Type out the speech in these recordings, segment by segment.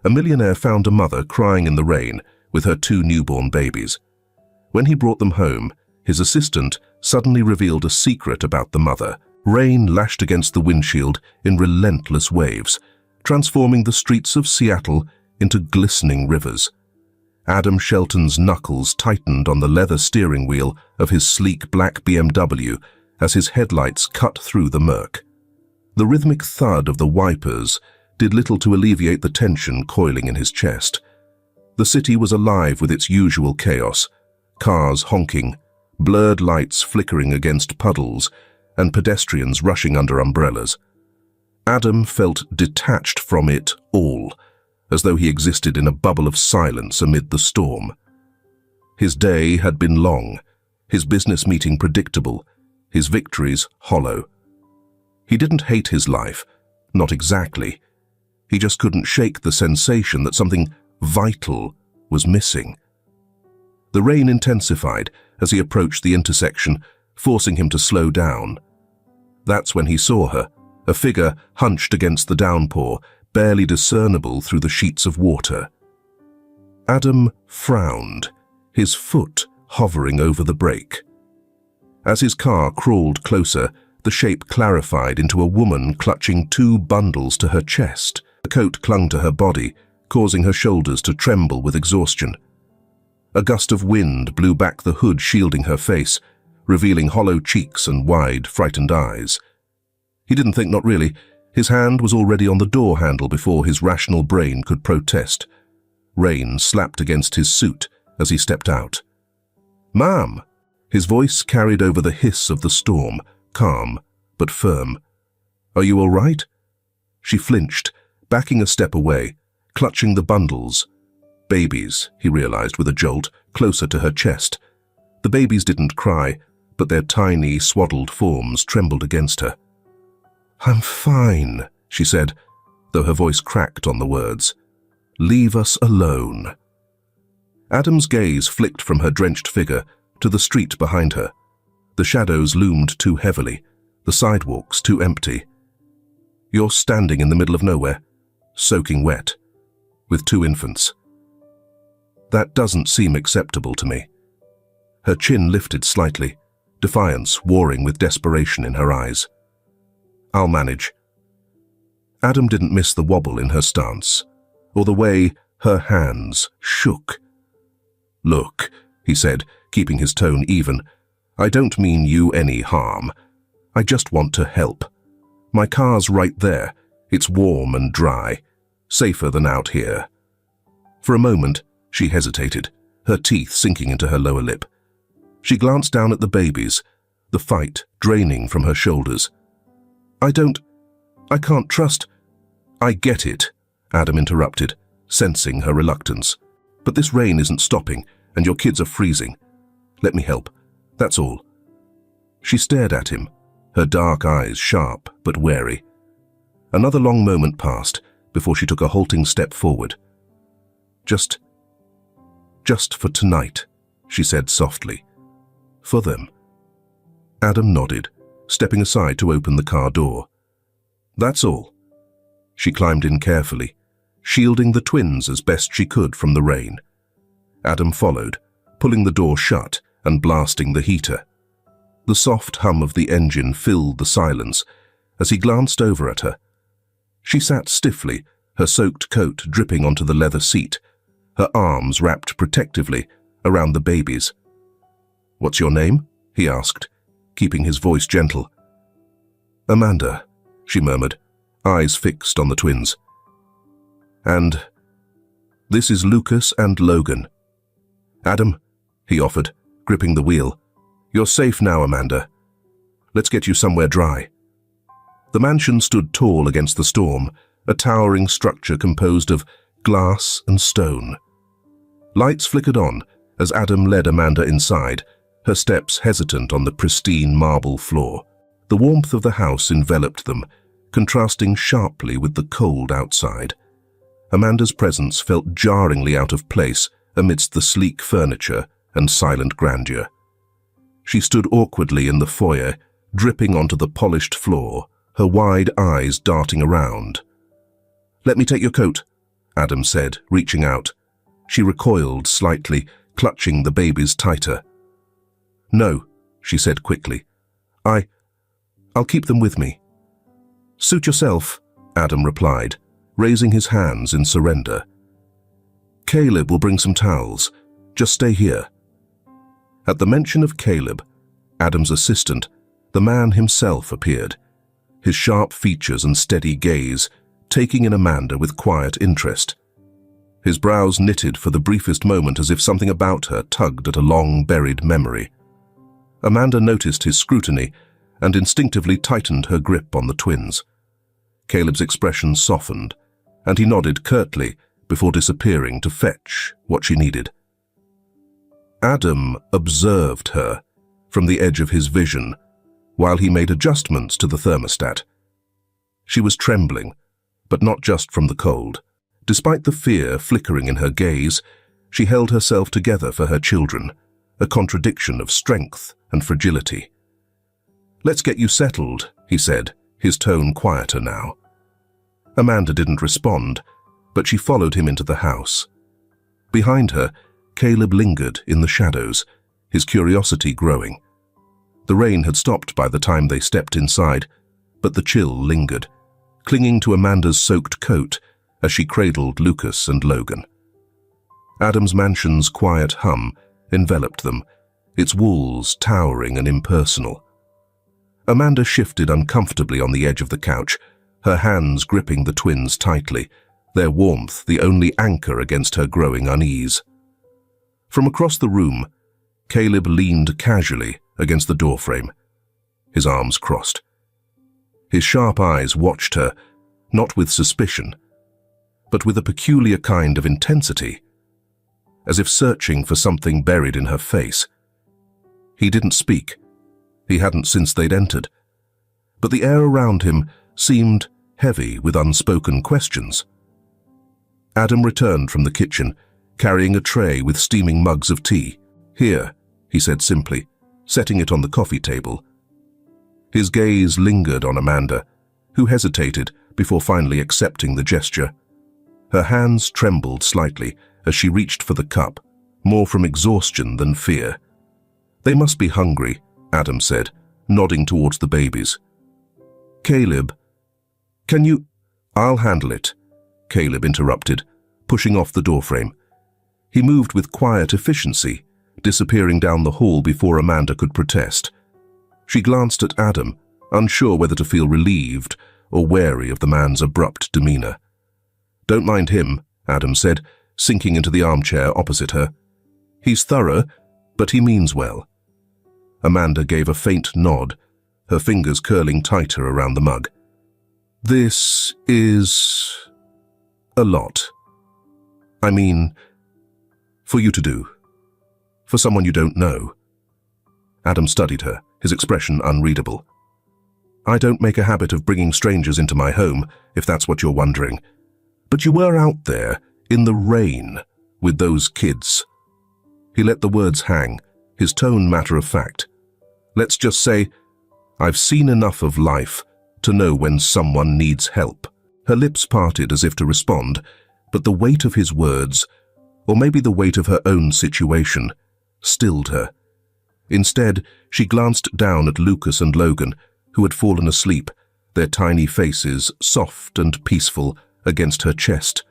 A millionaire found a mother crying in the rain with her 2 newborn babies. When he brought them home, his assistant suddenly revealed a secret about the mother. Rain lashed against the windshield in relentless waves, transforming the streets of Seattle into glistening rivers. Adam Shelton's knuckles tightened on the leather steering wheel of his sleek black BMW as his headlights cut through the murk. The rhythmic thud of the wipers did little to alleviate the tension coiling in his chest. The city was alive with its usual chaos, cars honking, blurred lights flickering against puddles, and pedestrians rushing under umbrellas. Adam felt detached from it all, as though he existed in a bubble of silence amid the storm. His day had been long, his business meeting predictable, his victories hollow. He didn't hate his life, not exactly. He just couldn't shake the sensation that something vital was missing. The rain intensified as he approached the intersection, forcing him to slow down. That's when he saw her, a figure hunched against the downpour, barely discernible through the sheets of water. Adam frowned, his foot hovering over the brake. As his car crawled closer, the shape clarified into a woman clutching 2 bundles to her chest. The coat clung to her body, causing her shoulders to tremble with exhaustion. A gust of wind blew back the hood shielding her face, revealing hollow cheeks and wide, frightened eyes. He didn't think, not really. His hand was already on the door handle before his rational brain could protest. Rain slapped against his suit as he stepped out. "Ma'am!" His voice carried over the hiss of the storm, calm but firm. "Are you all right?" She flinched, backing a step away, clutching the bundles. Babies, he realized with a jolt, closer to her chest. The babies didn't cry, but their tiny, swaddled forms trembled against her. "I'm fine," she said, though her voice cracked on the words. "Leave us alone." Adam's gaze flicked from her drenched figure to the street behind her. The shadows loomed too heavily, the sidewalks too empty. "You're standing in the middle of nowhere, soaking wet, with 2 infants. That doesn't seem acceptable to me." Her chin lifted slightly, defiance warring with desperation in her eyes. "I'll manage." Adam didn't miss the wobble in her stance, or the way her hands shook. "Look," he said, keeping his tone even, "I don't mean you any harm. I just want to help. My car's right there. It's warm and dry, safer than out here." For a moment, she hesitated, her teeth sinking into her lower lip. She glanced down at the babies, the fight draining from her shoulders. I can't trust." "I get it," Adam interrupted, sensing her reluctance. "But this rain isn't stopping, and your kids are freezing. Let me help. That's all." She stared at him, her dark eyes sharp but wary. Another long moment passed before she took a halting step forward. Just for tonight," she said softly. "For them." Adam nodded, stepping aside to open the car door. "That's all." She climbed in carefully, shielding the twins as best she could from the rain. Adam followed, pulling the door shut and blasting the heater. The soft hum of the engine filled the silence as he glanced over at her. She sat stiffly, her soaked coat dripping onto the leather seat, her arms wrapped protectively around the babies. "What's your name?" he asked, keeping his voice gentle. "Amanda," she murmured, eyes fixed on the twins. "And this is Lucas and Logan." "Adam," he offered, gripping the wheel. "You're safe now, Amanda. Let's get you somewhere dry." The mansion stood tall against the storm, a towering structure composed of glass and stone. Lights flickered on as Adam led Amanda inside, her steps hesitant on the pristine marble floor. The warmth of the house enveloped them, contrasting sharply with the cold outside. Amanda's presence felt jarringly out of place amidst the sleek furniture and silent grandeur. She stood awkwardly in the foyer, dripping onto the polished floor, her wide eyes darting around. "Let me take your coat," Adam said, reaching out. She recoiled slightly, clutching the babies tighter. "No," she said quickly. I'll keep them with me." "Suit yourself," Adam replied, raising his hands in surrender. "Caleb will bring some towels. Just stay here." At the mention of Caleb, Adam's assistant, the man himself appeared, his sharp features and steady gaze taking in Amanda with quiet interest. His brows knitted for the briefest moment as if something about her tugged at a long-buried memory. Amanda noticed his scrutiny and instinctively tightened her grip on the twins. Caleb's expression softened, and he nodded curtly before disappearing to fetch what she needed. Adam observed her from the edge of his vision while he made adjustments to the thermostat. She was trembling, but not just from the cold. Despite the fear flickering in her gaze, she held herself together for her children, a contradiction of strength and fragility. "Let's get you settled," he said, his tone quieter now. Amanda didn't respond, but she followed him into the house. Behind her, Caleb lingered in the shadows, his curiosity growing. The rain had stopped by the time they stepped inside, but the chill lingered, clinging to Amanda's soaked coat as she cradled Lucas and Logan. Adam's mansion's quiet hum enveloped them, its walls towering and impersonal. Amanda shifted uncomfortably on the edge of the couch, her hands gripping the twins tightly, their warmth the only anchor against her growing unease. From across the room, Caleb leaned casually against the doorframe, his arms crossed. His sharp eyes watched her, not with suspicion, but with a peculiar kind of intensity, as if searching for something buried in her face. He didn't speak. He hadn't since they'd entered. But the air around him seemed heavy with unspoken questions. Adam returned from the kitchen, carrying a tray with steaming mugs of tea. "Here," he said simply, setting it on the coffee table. His gaze lingered on Amanda, who hesitated before finally accepting the gesture. Her hands trembled slightly as she reached for the cup, more from exhaustion than fear. "They must be hungry," Adam said, nodding towards the babies. "Caleb, can you—" "I'll handle it," Caleb interrupted, pushing off the doorframe. He moved with quiet efficiency, disappearing down the hall before Amanda could protest. She glanced at Adam, unsure whether to feel relieved or wary of the man's abrupt demeanor. "Don't mind him," Adam said, sinking into the armchair opposite her. "He's thorough, but he means well." Amanda gave a faint nod, her fingers curling tighter around the mug. "This is a lot. I mean, for you to do. For someone you don't know." Adam studied her, his expression unreadable. "I don't make a habit of bringing strangers into my home, if that's what you're wondering. But you were out there, in the rain, with those kids." He let the words hang, his tone matter of fact. "Let's just say, I've seen enough of life to know when someone needs help." Her lips parted as if to respond, but the weight of his words, or maybe the weight of her own situation, stilled her. Instead, she glanced down at Lucas and Logan, who had fallen asleep, their tiny faces soft and peaceful against her chest.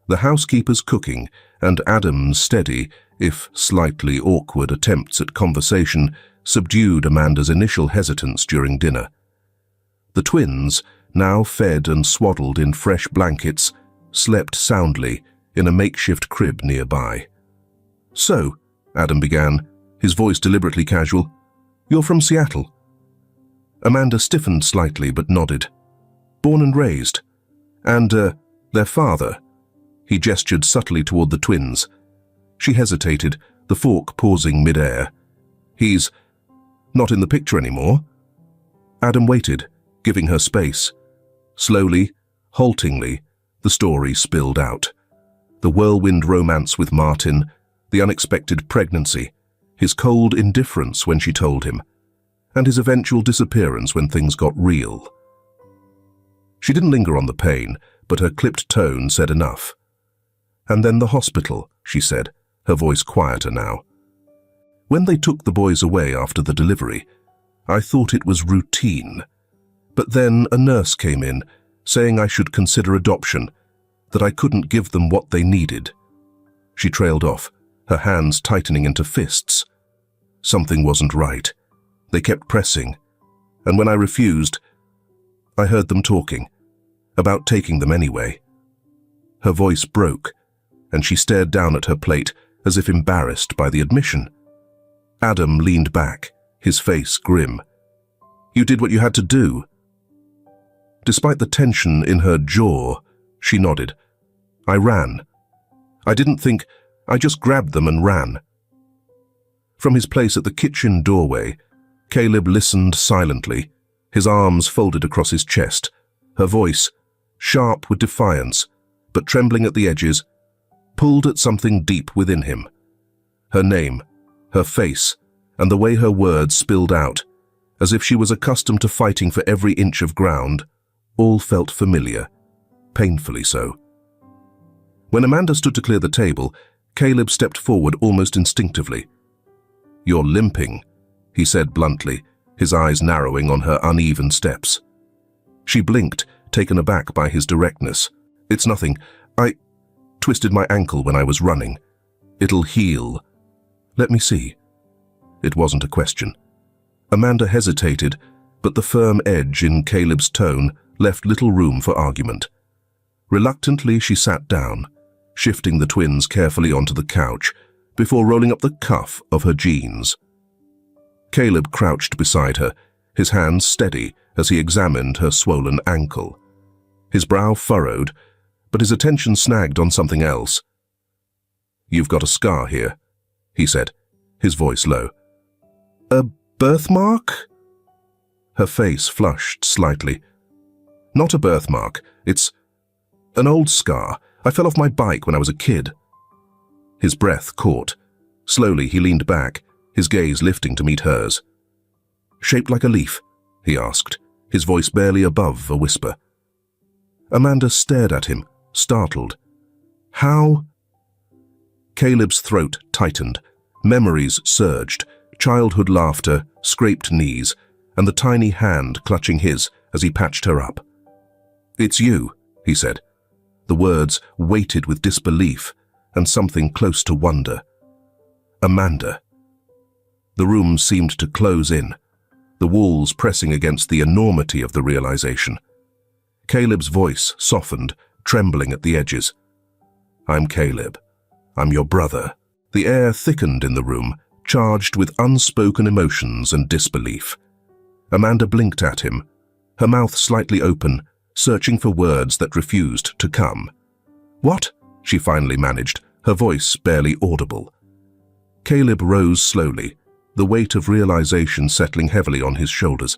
The housekeeper's cooking and Adam's steady, if slightly awkward attempts at conversation subdued Amanda's initial hesitance during dinner. The twins, now fed and swaddled in fresh blankets, slept soundly in a makeshift crib nearby. "So," Adam began, his voice deliberately casual, "you're from Seattle?" Amanda stiffened slightly but nodded. "Born and raised. And, their father?" He gestured subtly toward the twins. She hesitated, the fork pausing mid-air. "He's not in the picture anymore?" Adam waited, giving her space. Slowly, haltingly, the story spilled out. The whirlwind romance with Martin, the unexpected pregnancy, his cold indifference when she told him, and his eventual disappearance when things got real. She didn't linger on the pain, but her clipped tone said enough. And then the hospital, she said, her voice quieter now. When they took the boys away after the delivery, I thought it was routine. But then a nurse came in, saying I should consider adoption, that I couldn't give them what they needed. She trailed off, her hands tightening into fists. Something wasn't right. They kept pressing, and when I refused, I heard them talking, about taking them anyway. Her voice broke, and she stared down at her plate as if embarrassed by the admission. Adam leaned back, his face grim. You did what you had to do. Despite the tension in her jaw, she nodded. I ran. I didn't think, I just grabbed them and ran. From his place at the kitchen doorway, Caleb listened silently, his arms folded across his chest, her voice, sharp with defiance, but trembling at the edges, pulled at something deep within him. Her name, her face, and the way her words spilled out, as if she was accustomed to fighting for every inch of ground, all felt familiar, painfully so. When Amanda stood to clear the table, Caleb stepped forward almost instinctively. You're limping, he said bluntly, his eyes narrowing on her uneven steps. She blinked, taken aback by his directness. It's nothing. I twisted my ankle when I was running. It'll heal. Let me see. It wasn't a question. Amanda hesitated, but the firm edge in Caleb's tone left little room for argument. Reluctantly, she sat down, shifting the twins carefully onto the couch before rolling up the cuff of her jeans. Caleb crouched beside her, his hands steady as he examined her swollen ankle. His brow furrowed, but his attention snagged on something else. You've got a scar here, he said, his voice low. A birthmark? Her face flushed slightly. Not a birthmark, it's an old scar. I fell off my bike when I was a kid. His breath caught. Slowly he leaned back, his gaze lifting to meet hers. Shaped like a leaf? He asked, his voice barely above a whisper. Amanda stared at him, startled. How? Caleb's throat tightened. Memories surged, childhood laughter, scraped knees, and the tiny hand clutching his as he patched her up. It's you, he said. The words weighted with disbelief and something close to wonder. Amanda. The room seemed to close in, the walls pressing against the enormity of the realization. Caleb's voice softened, trembling at the edges. I'm Caleb. I'm your brother. The air thickened in the room, charged with unspoken emotions and disbelief. Amanda blinked at him, her mouth slightly open, searching for words that refused to come. What? She finally managed, her voice barely audible. Caleb rose slowly, the weight of realization settling heavily on his shoulders.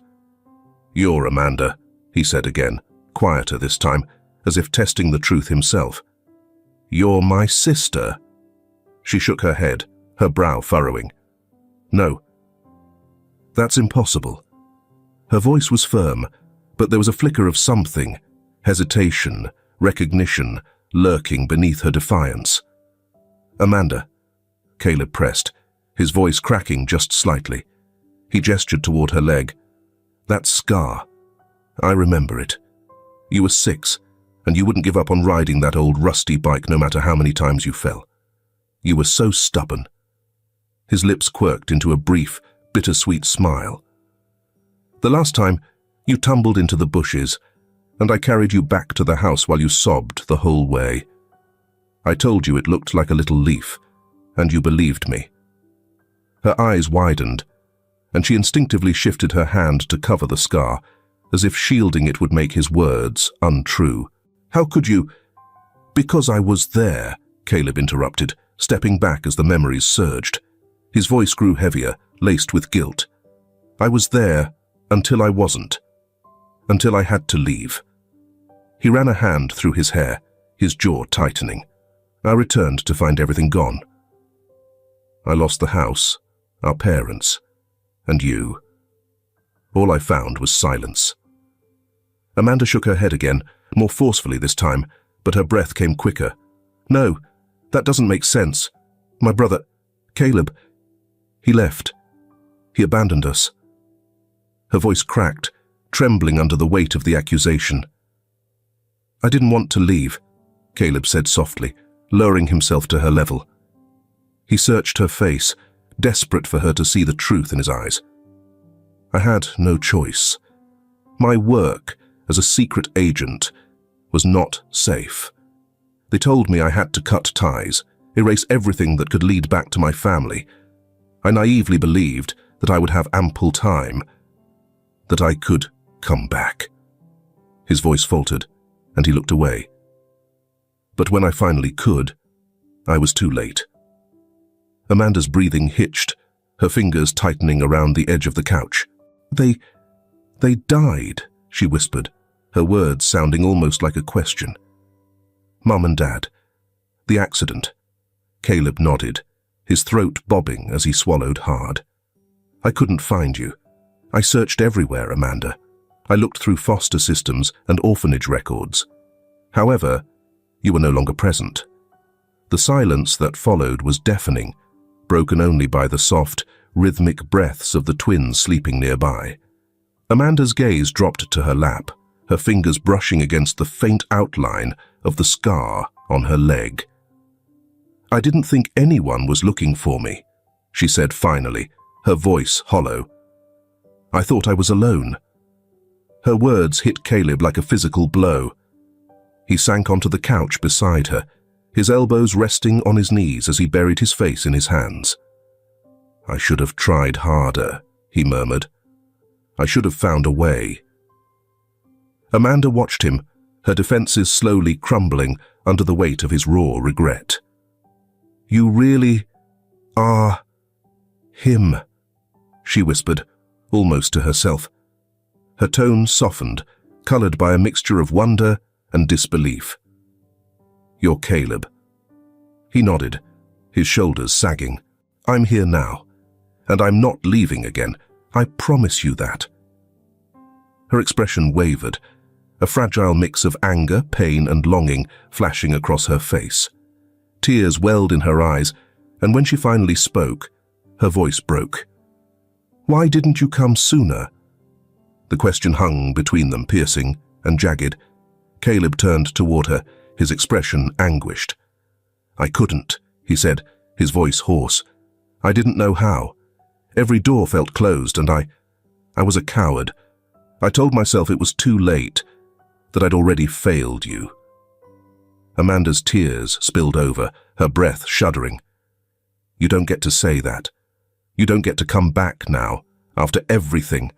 You're Amanda, he said again, quieter this time, as if testing the truth himself. You're my sister. She shook her head, her brow furrowing. No. That's impossible. Her voice was firm, but there was a flicker of something, hesitation, recognition, lurking beneath her defiance. Amanda, Caleb pressed, his voice cracking just slightly. He gestured toward her leg. That scar. I remember it. You were 6, and you wouldn't give up on riding that old rusty bike no matter how many times you fell. You were so stubborn. His lips quirked into a brief, bittersweet smile. The last time, you tumbled into the bushes, and I carried you back to the house while you sobbed the whole way. I told you it looked like a little leaf, and you believed me. Her eyes widened, and she instinctively shifted her hand to cover the scar, as if shielding it would make his words untrue. How could you? Because I was there, Caleb interrupted, stepping back as the memories surged. His voice grew heavier, laced with guilt. I was there until I wasn't. Until I had to leave. He ran a hand through his hair, his jaw tightening. I returned to find everything gone. I lost the house, our parents, and you. All I found was silence. Amanda shook her head again, more forcefully this time, but her breath came quicker. No, That doesn't make sense. My brother, Caleb, he left. He abandoned us." Her voice cracked, trembling under the weight of the accusation. "I didn't want to leave," Caleb said softly, lowering himself to her level. He searched her face, desperate for her to see the truth in his eyes. "I had no choice. My work as a secret agent was not safe. They told me I had to cut ties, erase everything that could lead back to my family. I naively believed that I would have ample time, that I could come back." His voice faltered, and he looked away. "But when I finally could, I was too late." Amanda's breathing hitched, her fingers tightening around the edge of the couch. They died," she whispered, her words sounding almost like a question. "Mum and Dad. The accident." Caleb nodded, his throat bobbing as he swallowed hard. "I couldn't find you. I searched everywhere, Amanda. I looked through foster systems and orphanage records. However, you were no longer present." The silence that followed was deafening, broken only by the soft, rhythmic breaths of the twins sleeping nearby. Amanda's gaze dropped to her lap, her fingers brushing against the faint outline of the scar on her leg. "I didn't think anyone was looking for me," she said finally, her voice hollow. "I thought I was alone." Her words hit Caleb like a physical blow. He sank onto the couch beside her, his elbows resting on his knees as he buried his face in his hands. "I should have tried harder," he murmured. "I should have found a way." Amanda watched him, her defenses slowly crumbling under the weight of his raw regret. "You really are him," she whispered, almost to herself. Her tone softened, colored by a mixture of wonder and disbelief. "You're Caleb." He nodded, his shoulders sagging. "I'm here now, and I'm not leaving again. I promise you that." Her expression wavered, a fragile mix of anger, pain, and longing flashing across her face. Tears welled in her eyes, and when she finally spoke, her voice broke. "Why didn't you come sooner?" The question hung between them, piercing and jagged. Caleb turned toward her, his expression anguished. "I couldn't," he said, his voice hoarse. "I didn't know how. Every door felt closed, and I was a coward. I told myself it was too late, that I'd already failed you." Amanda's tears spilled over, her breath shuddering. "You don't get to say that. You don't get to come back now, after everything."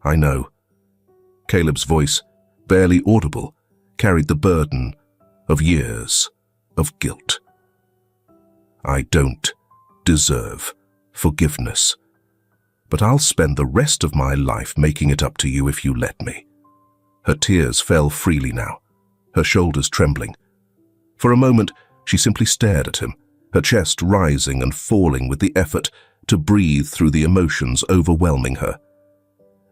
"I know." Caleb's voice, barely audible, carried the burden of years of guilt. "I don't deserve forgiveness, but I'll spend the rest of my life making it up to you if you let me." Her tears fell freely now, her shoulders trembling. For a moment, she simply stared at him, her chest rising and falling with the effort to breathe through the emotions overwhelming her.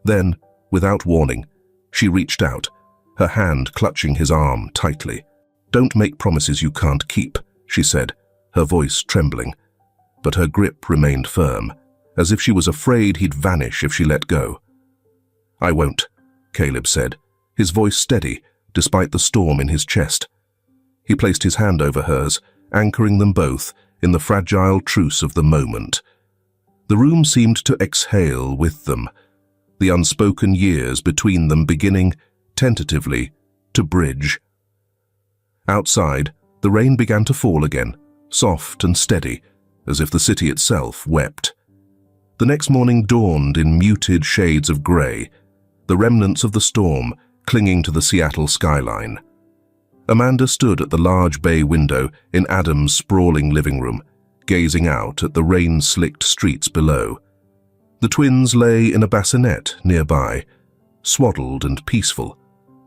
Then, without warning, she reached out, her hand clutching his arm tightly. "Don't make promises you can't keep," she said, her voice trembling. But her grip remained firm, as if she was afraid he'd vanish if she let go. "I won't," Caleb said, his voice steady despite the storm in his chest. He placed his hand over hers, anchoring them both in the fragile truce of the moment. The room seemed to exhale with them, the unspoken years between them beginning, tentatively, to bridge. Outside, the rain began to fall again, soft and steady, as if the city itself wept. The next morning dawned in muted shades of grey, the remnants of the storm clinging to the Seattle skyline. Amanda stood at the large bay window in Adam's sprawling living room, gazing out at the rain-slicked streets below. The twins lay in a bassinet nearby, swaddled and peaceful,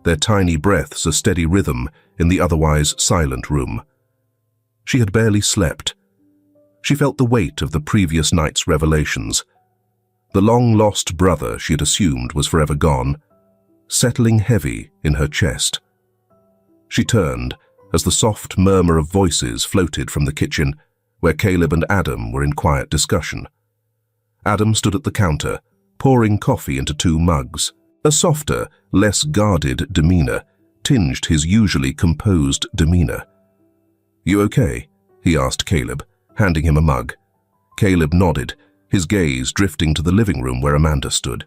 their tiny breaths a steady rhythm in the otherwise silent room. She had barely slept. She felt the weight of the previous night's revelations. The long-lost brother she had assumed was forever gone, settling heavy in her chest. She turned, as the soft murmur of voices floated from the kitchen, where Caleb and Adam were in quiet discussion. Adam stood at the counter, pouring coffee into 2 mugs. A softer, less guarded demeanor tinged his usually composed demeanor. "You okay?" he asked Caleb, handing him a mug. Caleb nodded, his gaze drifting to the living room where Amanda stood.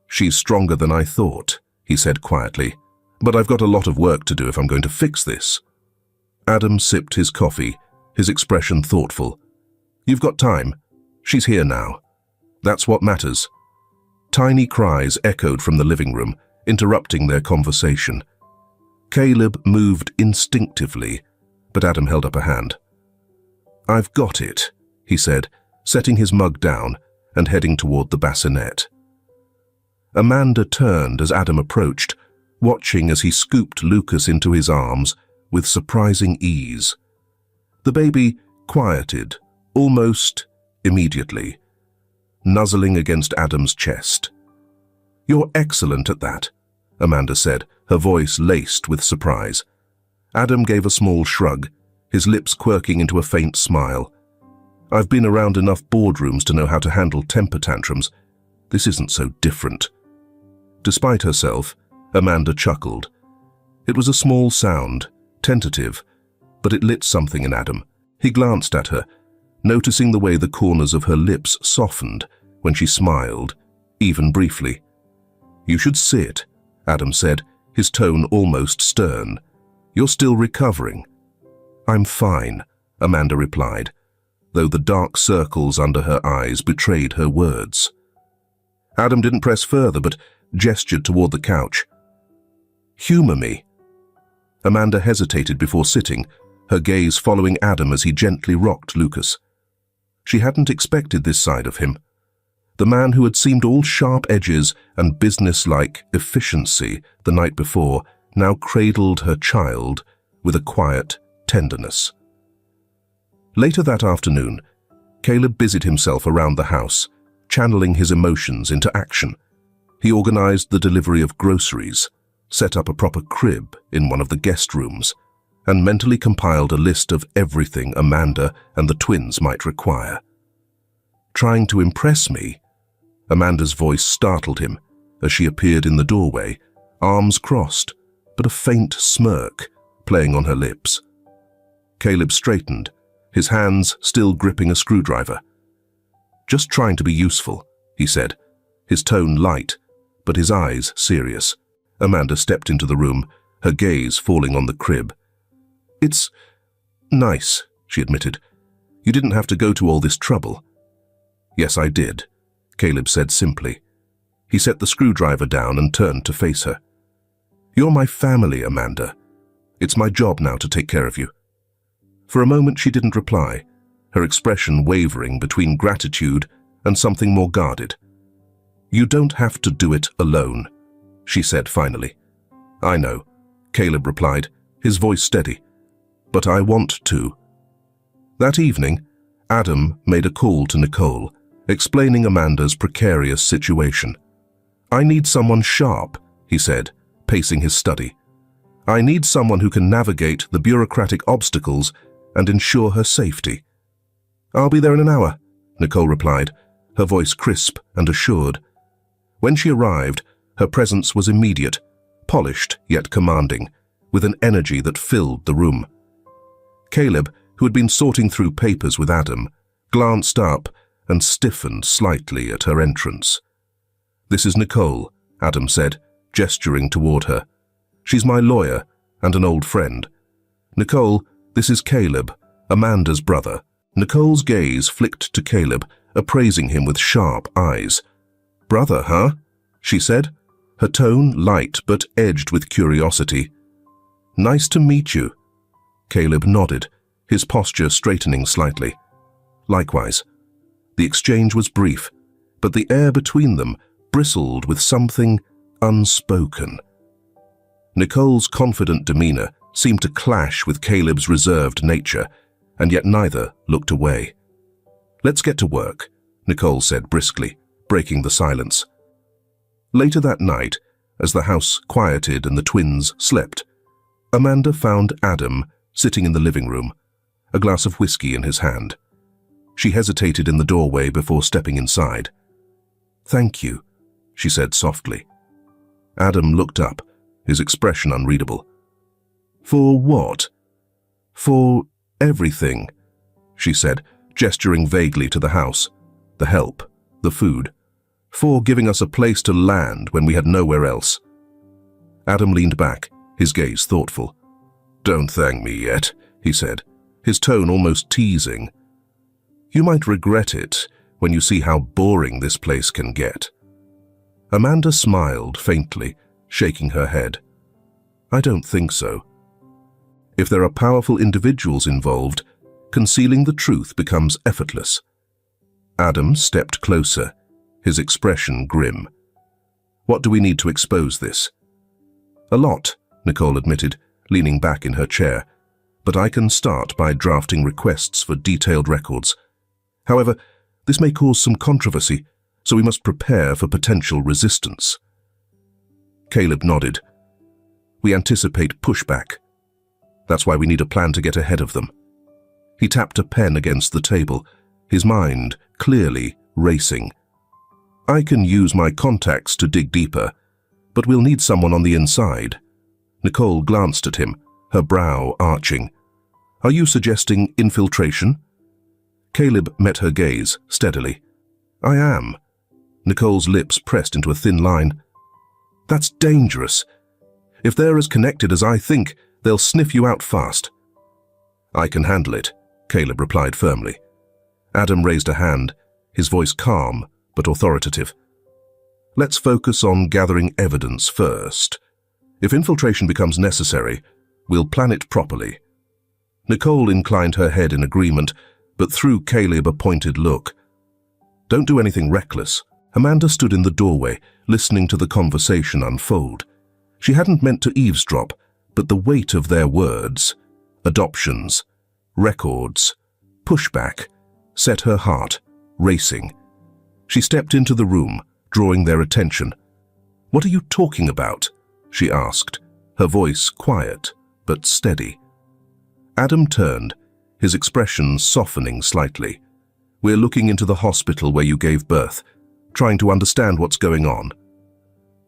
"She's stronger than I thought," he said quietly, "but I've got a lot of work to do if I'm going to fix this." Adam sipped his coffee, his expression thoughtful. "You've got time. She's here now. That's what matters." Tiny cries echoed from the living room, interrupting their conversation. Caleb moved instinctively, but Adam held up a hand. "I've got it," he said, setting his mug down and heading toward the bassinet. Amanda turned as Adam approached, watching as he scooped Lucas into his arms with surprising ease. The baby quieted, almost immediately, nuzzling against Adam's chest. "You're excellent at that," Amanda said, her voice laced with surprise. Adam gave a small shrug, his lips quirking into a faint smile. "I've been around enough boardrooms to know how to handle temper tantrums. This isn't so different." Despite herself, Amanda chuckled. It was a small sound, tentative, but it lit something in Adam. He glanced at her, noticing the way the corners of her lips softened when she smiled, even briefly. "You should sit," Adam said, his tone almost stern. "You're still recovering." "I'm fine," Amanda replied, though the dark circles under her eyes betrayed her words. Adam didn't press further, but gestured toward the couch. "Humor me." Amanda hesitated before sitting, her gaze following Adam as he gently rocked Lucas. She hadn't expected this side of him. The man who had seemed all sharp edges and business-like efficiency the night before now cradled her child with a quiet tenderness. Later that afternoon, Caleb busied himself around the house, channeling his emotions into action. He organized the delivery of groceries, set up a proper crib in one of the guest rooms, and mentally compiled a list of everything Amanda and the twins might require. "Trying to impress me?" Amanda's voice startled him as she appeared in the doorway, arms crossed, but a faint smirk playing on her lips. Caleb straightened, his hands still gripping a screwdriver. "Just trying to be useful," he said, his tone light, but his eyes serious. Amanda stepped into the room, her gaze falling on the crib. "It's nice," she admitted. "You didn't have to go to all this trouble." "Yes, I did," Caleb said simply. He set the screwdriver down and turned to face her. "You're my family, Amanda. It's my job now to take care of you." For a moment she didn't reply, her expression wavering between gratitude and something more guarded. "You don't have to do it alone," she said finally. "I know," Caleb replied, his voice steady. "But I want to." That evening, Adam made a call to Nicole, explaining Amanda's precarious situation. "I need someone sharp," he said, pacing his study. "I need someone who can navigate the bureaucratic obstacles and ensure her safety." "I'll be there in an hour," Nicole replied, her voice crisp and assured. When she arrived, her presence was immediate, polished yet commanding, with an energy that filled the room. Caleb, who had been sorting through papers with Adam, glanced up and stiffened slightly at her entrance. "This is Nicole," Adam said, gesturing toward her. "She's my lawyer and an old friend. Nicole, this is Caleb, Amanda's brother." Nicole's gaze flicked to Caleb, appraising him with sharp eyes. "Brother, huh?" she said, her tone light but edged with curiosity. "Nice to meet you." Caleb nodded, his posture straightening slightly. "Likewise." The exchange was brief, but the air between them bristled with something unspoken. Nicole's confident demeanor seemed to clash with Caleb's reserved nature, and yet neither looked away. "Let's get to work," Nicole said briskly, breaking the silence. Later that night, as the house quieted and the twins slept, Amanda found Adam sitting in the living room, a glass of whiskey in his hand. She hesitated in the doorway before stepping inside. "Thank you," she said softly. Adam looked up, his expression unreadable. "For what?" "For everything," she said, gesturing vaguely to the house, the help, the food. "For giving us a place to land when we had nowhere else." Adam leaned back, his gaze thoughtful. "Don't thank me yet," he said, his tone almost teasing. "You might regret it when you see how boring this place can get." Amanda smiled faintly, shaking her head. "I don't think so. If there are powerful individuals involved, concealing the truth becomes effortless." Adam stepped closer, his expression grim. "What do we need to expose this?" "A lot," Nicole admitted, leaning back in her chair, "but I can start by drafting requests for detailed records. However, this may cause some controversy, so we must prepare for potential resistance." Caleb nodded. "We anticipate pushback. That's why we need a plan to get ahead of them." He tapped a pen against the table, his mind clearly racing. "I can use my contacts to dig deeper, but we'll need someone on the inside." Nicole glanced at him, her brow arching. "Are you suggesting infiltration?" Caleb met her gaze steadily. "I am." Nicole's lips pressed into a thin line. "That's dangerous. If they're as connected as I think, they'll sniff you out fast." "I can handle it," Caleb replied firmly. Adam raised a hand, his voice calm but authoritative. "Let's focus on gathering evidence first. If infiltration becomes necessary, we'll plan it properly." Nicole inclined her head in agreement, but threw Caleb a pointed look. "Don't do anything reckless." Amanda stood in the doorway, listening to the conversation unfold. She hadn't meant to eavesdrop, but the weight of their words, adoptions, records, pushback, set her heart racing. She stepped into the room, drawing their attention. "What are you talking about?" she asked, her voice quiet but steady. Adam turned, his expression softening slightly. "We're looking into the hospital where you gave birth, trying to understand what's going on."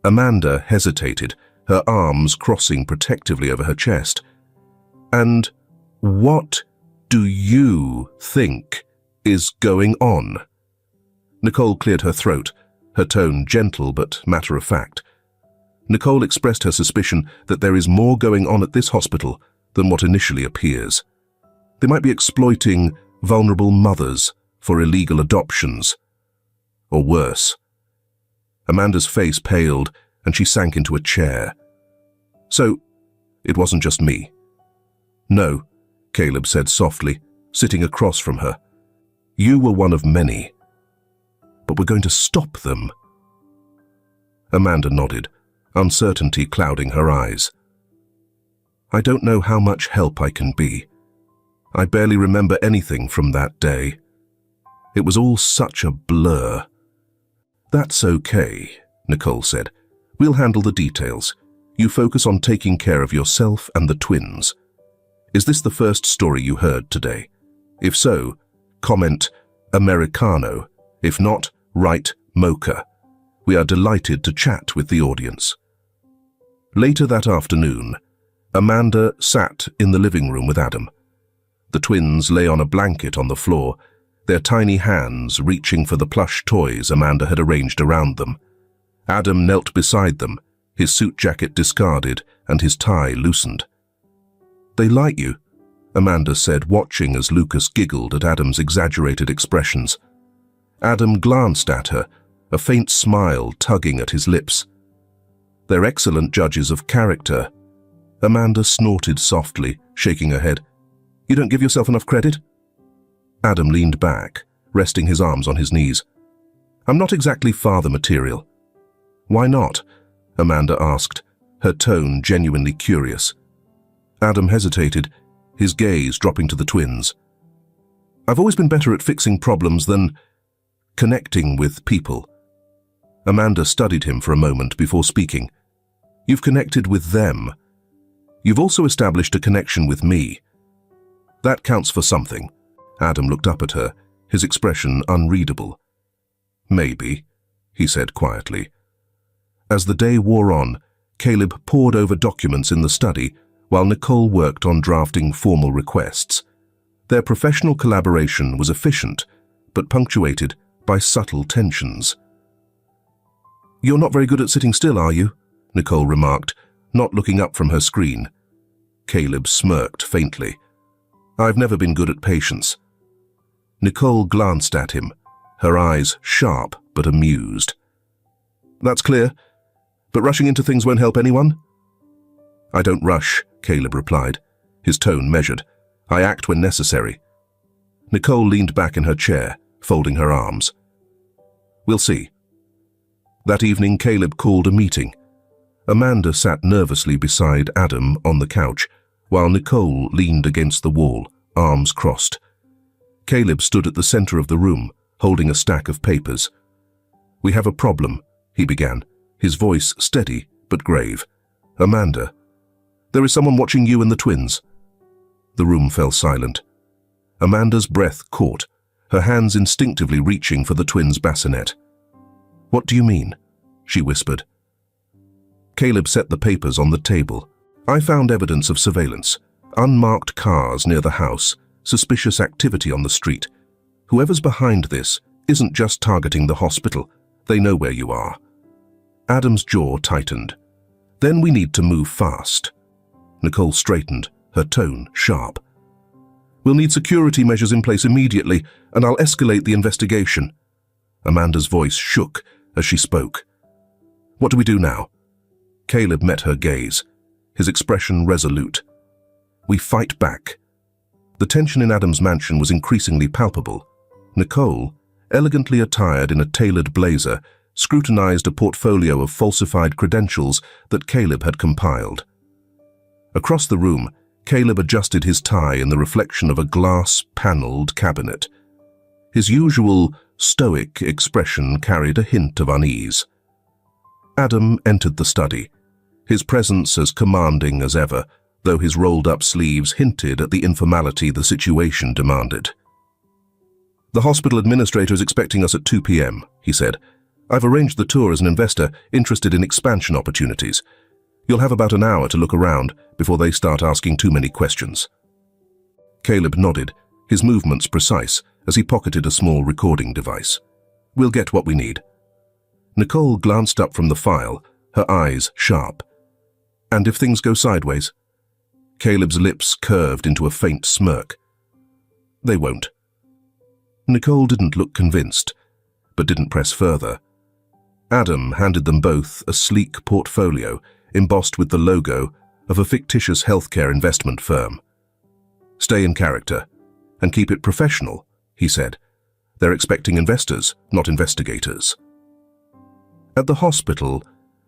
Amanda hesitated, her arms crossing protectively over her chest. "And what do you think is going on?" Nicole cleared her throat, her tone gentle but matter-of-fact. Nicole expressed her suspicion that there is more going on at this hospital than what initially appears. They might be exploiting vulnerable mothers for illegal adoptions. Or worse. Amanda's face paled, and she sank into a chair. "So, it wasn't just me?" "No," Caleb said softly, sitting across from her. "You were one of many. But we're going to stop them." Amanda nodded, uncertainty clouding her eyes. "I don't know how much help I can be. I barely remember anything from that day. It was all such a blur." "That's okay," Nicole said. "We'll handle the details. You focus on taking care of yourself and the twins." "Is this the first story you heard today? If so, comment Americano. If not, write Mocha. We are delighted to chat with the audience." Later that afternoon, Amanda sat in the living room with Adam. The twins lay on a blanket on the floor, their tiny hands reaching for the plush toys Amanda had arranged around them. Adam knelt beside them, his suit jacket discarded and his tie loosened. "They like you," Amanda said, watching as Lucas giggled at Adam's exaggerated expressions. Adam glanced at her, a faint smile tugging at his lips. "They're excellent judges of character." Amanda snorted softly, shaking her head. "You don't give yourself enough credit?" Adam leaned back, resting his arms on his knees. "I'm not exactly father material." "Why not?" Amanda asked, her tone genuinely curious. Adam hesitated, his gaze dropping to the twins. "I've always been better at fixing problems than connecting with people." Amanda studied him for a moment before speaking. "You've connected with them. You've also established a connection with me. That counts for something. Adam looked up at her, his expression unreadable. Maybe, he said quietly. As the day wore on, Caleb pored over documents in the study while Nicole worked on drafting formal requests. Their professional collaboration was efficient, but punctuated by subtle tensions. "You're not very good at sitting still, are you?" Nicole remarked, not looking up from her screen. Caleb smirked faintly. "I've never been good at patience." Nicole glanced at him, her eyes sharp but amused. "That's clear. But rushing into things won't help anyone?" "I don't rush," Caleb replied, his tone measured. "I act when necessary." Nicole leaned back in her chair, folding her arms. "We'll see." That evening, Caleb called a meeting. Amanda sat nervously beside Adam on the couch, while Nicole leaned against the wall, arms crossed. Caleb stood at the center of the room, holding a stack of papers. "We have a problem," he began, his voice steady but grave. "Amanda, there is someone watching you and the twins." The room fell silent. Amanda's breath caught, her hands instinctively reaching for the twins' bassinet. "What do you mean?" she whispered. Caleb set the papers on the table. "I found evidence of surveillance. Unmarked cars near the house, suspicious activity on the street. Whoever's behind this isn't just targeting the hospital. They know where you are." Adam's jaw tightened. "Then we need to move fast." Nicole straightened, her tone sharp. "We'll need security measures in place immediately, and I'll escalate the investigation." Amanda's voice shook as she spoke. "What do we do now?" Caleb met her gaze, his expression resolute. "We fight back." The tension in Adam's mansion was increasingly palpable. Nicole, elegantly attired in a tailored blazer, scrutinized a portfolio of falsified credentials that Caleb had compiled. Across the room, Caleb adjusted his tie in the reflection of a glass-paneled cabinet. His usual stoic expression carried a hint of unease. Adam entered the study, his presence as commanding as ever, though his rolled-up sleeves hinted at the informality the situation demanded. "The hospital administrator is expecting us at 2 p.m., he said. "I've arranged the tour as an investor interested in expansion opportunities. You'll have about an hour to look around before they start asking too many questions." Caleb nodded, his movements precise, as he pocketed a small recording device. "We'll get what we need." Nicole glanced up from the file, her eyes sharp. "And if things go sideways?" Caleb's lips curved into a faint smirk. "They won't." Nicole didn't look convinced, but didn't press further. Adam handed them both a sleek portfolio embossed with the logo of a fictitious healthcare investment firm. "Stay in character, and keep it professional," he said. "They're expecting investors, not investigators." At the hospital,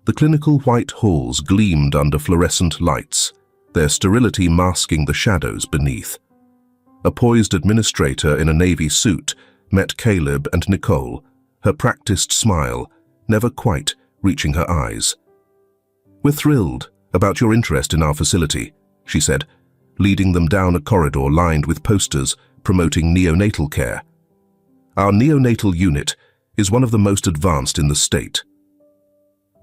the clinical white halls gleamed under fluorescent lights, their sterility masking the shadows beneath. A poised administrator in a navy suit met Caleb and Nicole, her practiced smile never quite reaching her eyes. "We're thrilled about your interest in our facility," she said, leading them down a corridor lined with posters promoting neonatal care. "Our neonatal unit is one of the most advanced in the state."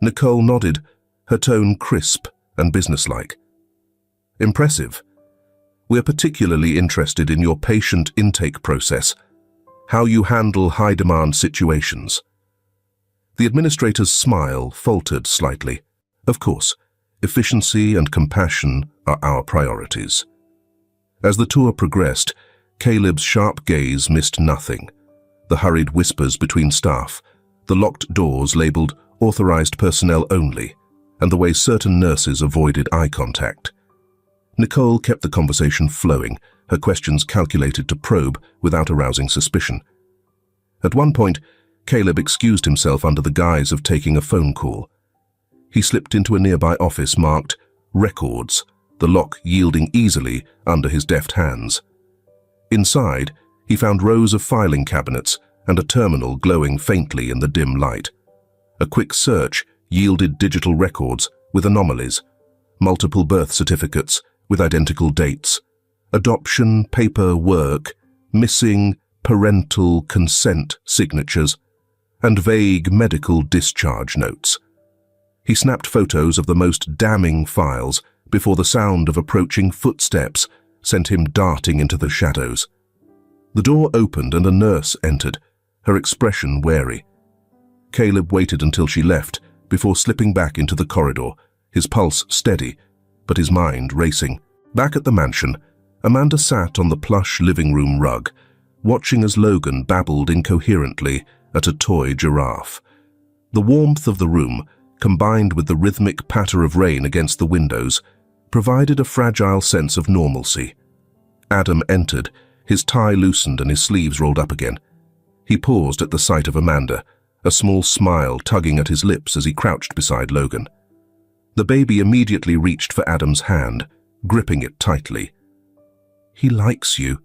Nicole nodded, her tone crisp and businesslike. "Impressive. We're particularly interested in your patient intake process, how you handle high-demand situations." The administrator's smile faltered slightly. "Of course, efficiency and compassion are our priorities." As the tour progressed, Caleb's sharp gaze missed nothing. The hurried whispers between staff, the locked doors labeled "authorized personnel only," and the way certain nurses avoided eye contact. Nicole kept the conversation flowing, her questions calculated to probe without arousing suspicion. At one point, Caleb excused himself under the guise of taking a phone call. He slipped into a nearby office marked "Records," the lock yielding easily under his deft hands. Inside, he found rows of filing cabinets and a terminal glowing faintly in the dim light. A quick search yielded digital records with anomalies, multiple birth certificates with identical dates, adoption paperwork, missing parental consent signatures, and vague medical discharge notes. He snapped photos of the most damning files before the sound of approaching footsteps sent him darting into the shadows. The door opened and a nurse entered, her expression wary. Caleb waited until she left before slipping back into the corridor, his pulse steady, but his mind racing. Back at the mansion, Amanda sat on the plush living room rug, watching as Logan babbled incoherently at a toy giraffe. The warmth of the room, combined with the rhythmic patter of rain against the windows, provided a fragile sense of normalcy. Adam entered, his tie loosened and his sleeves rolled up again. He paused at the sight of Amanda, a small smile tugging at his lips as he crouched beside Logan. The baby immediately reached for Adam's hand, gripping it tightly. "He likes you,"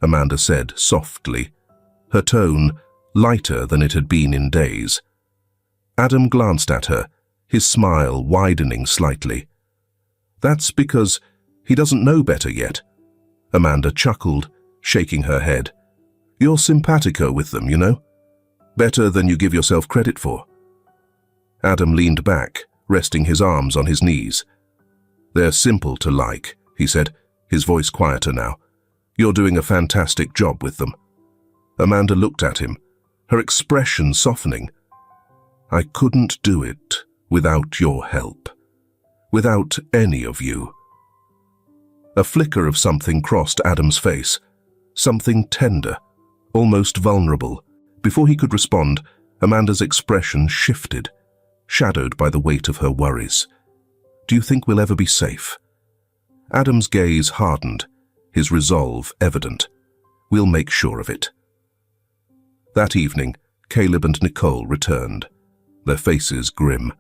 Amanda said softly, her tone lighter than it had been in days. Adam glanced at her, his smile widening slightly. "That's because he doesn't know better yet." Amanda chuckled, shaking her head. "You're simpatico with them, you know? Better than you give yourself credit for." Adam leaned back, resting his arms on his knees. "They're simple to like," he said, his voice quieter now. "You're doing a fantastic job with them." Amanda looked at him, her expression softening. "I couldn't do it without your help. Without any of you." A flicker of something crossed Adam's face, something tender, almost vulnerable. Before he could respond, Amanda's expression shifted, shadowed by the weight of her worries. "Do you think we'll ever be safe?" Adam's gaze hardened, his resolve evident. "We'll make sure of it." That evening, Caleb and Nicole returned, their faces grim.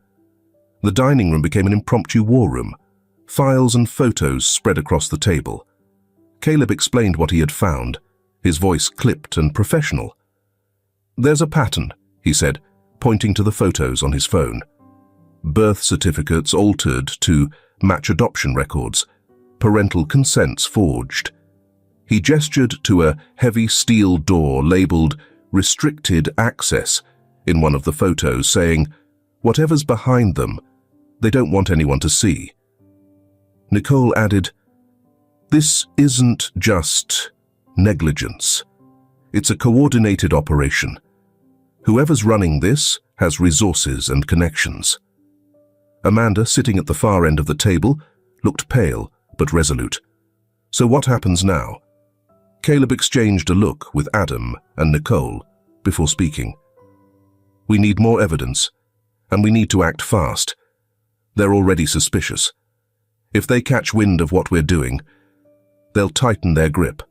The dining room became an impromptu war room, files and photos spread across the table. Caleb explained what he had found, his voice clipped and professional. "There's a pattern," he said, pointing to the photos on his phone. Birth certificates altered to match adoption records, parental consents forged. He gestured to a heavy steel door labeled "Restricted Access" in one of the photos, saying, "Whatever's behind them, they don't want anyone to see." Nicole added, "This isn't just negligence. It's a coordinated operation. Whoever's running this has resources and connections." Amanda, sitting at the far end of the table, looked pale but resolute. "So what happens now?" Caleb exchanged a look with Adam and Nicole before speaking. "We need more evidence, and we need to act fast. They're already suspicious. If they catch wind of what we're doing, they'll tighten their grip."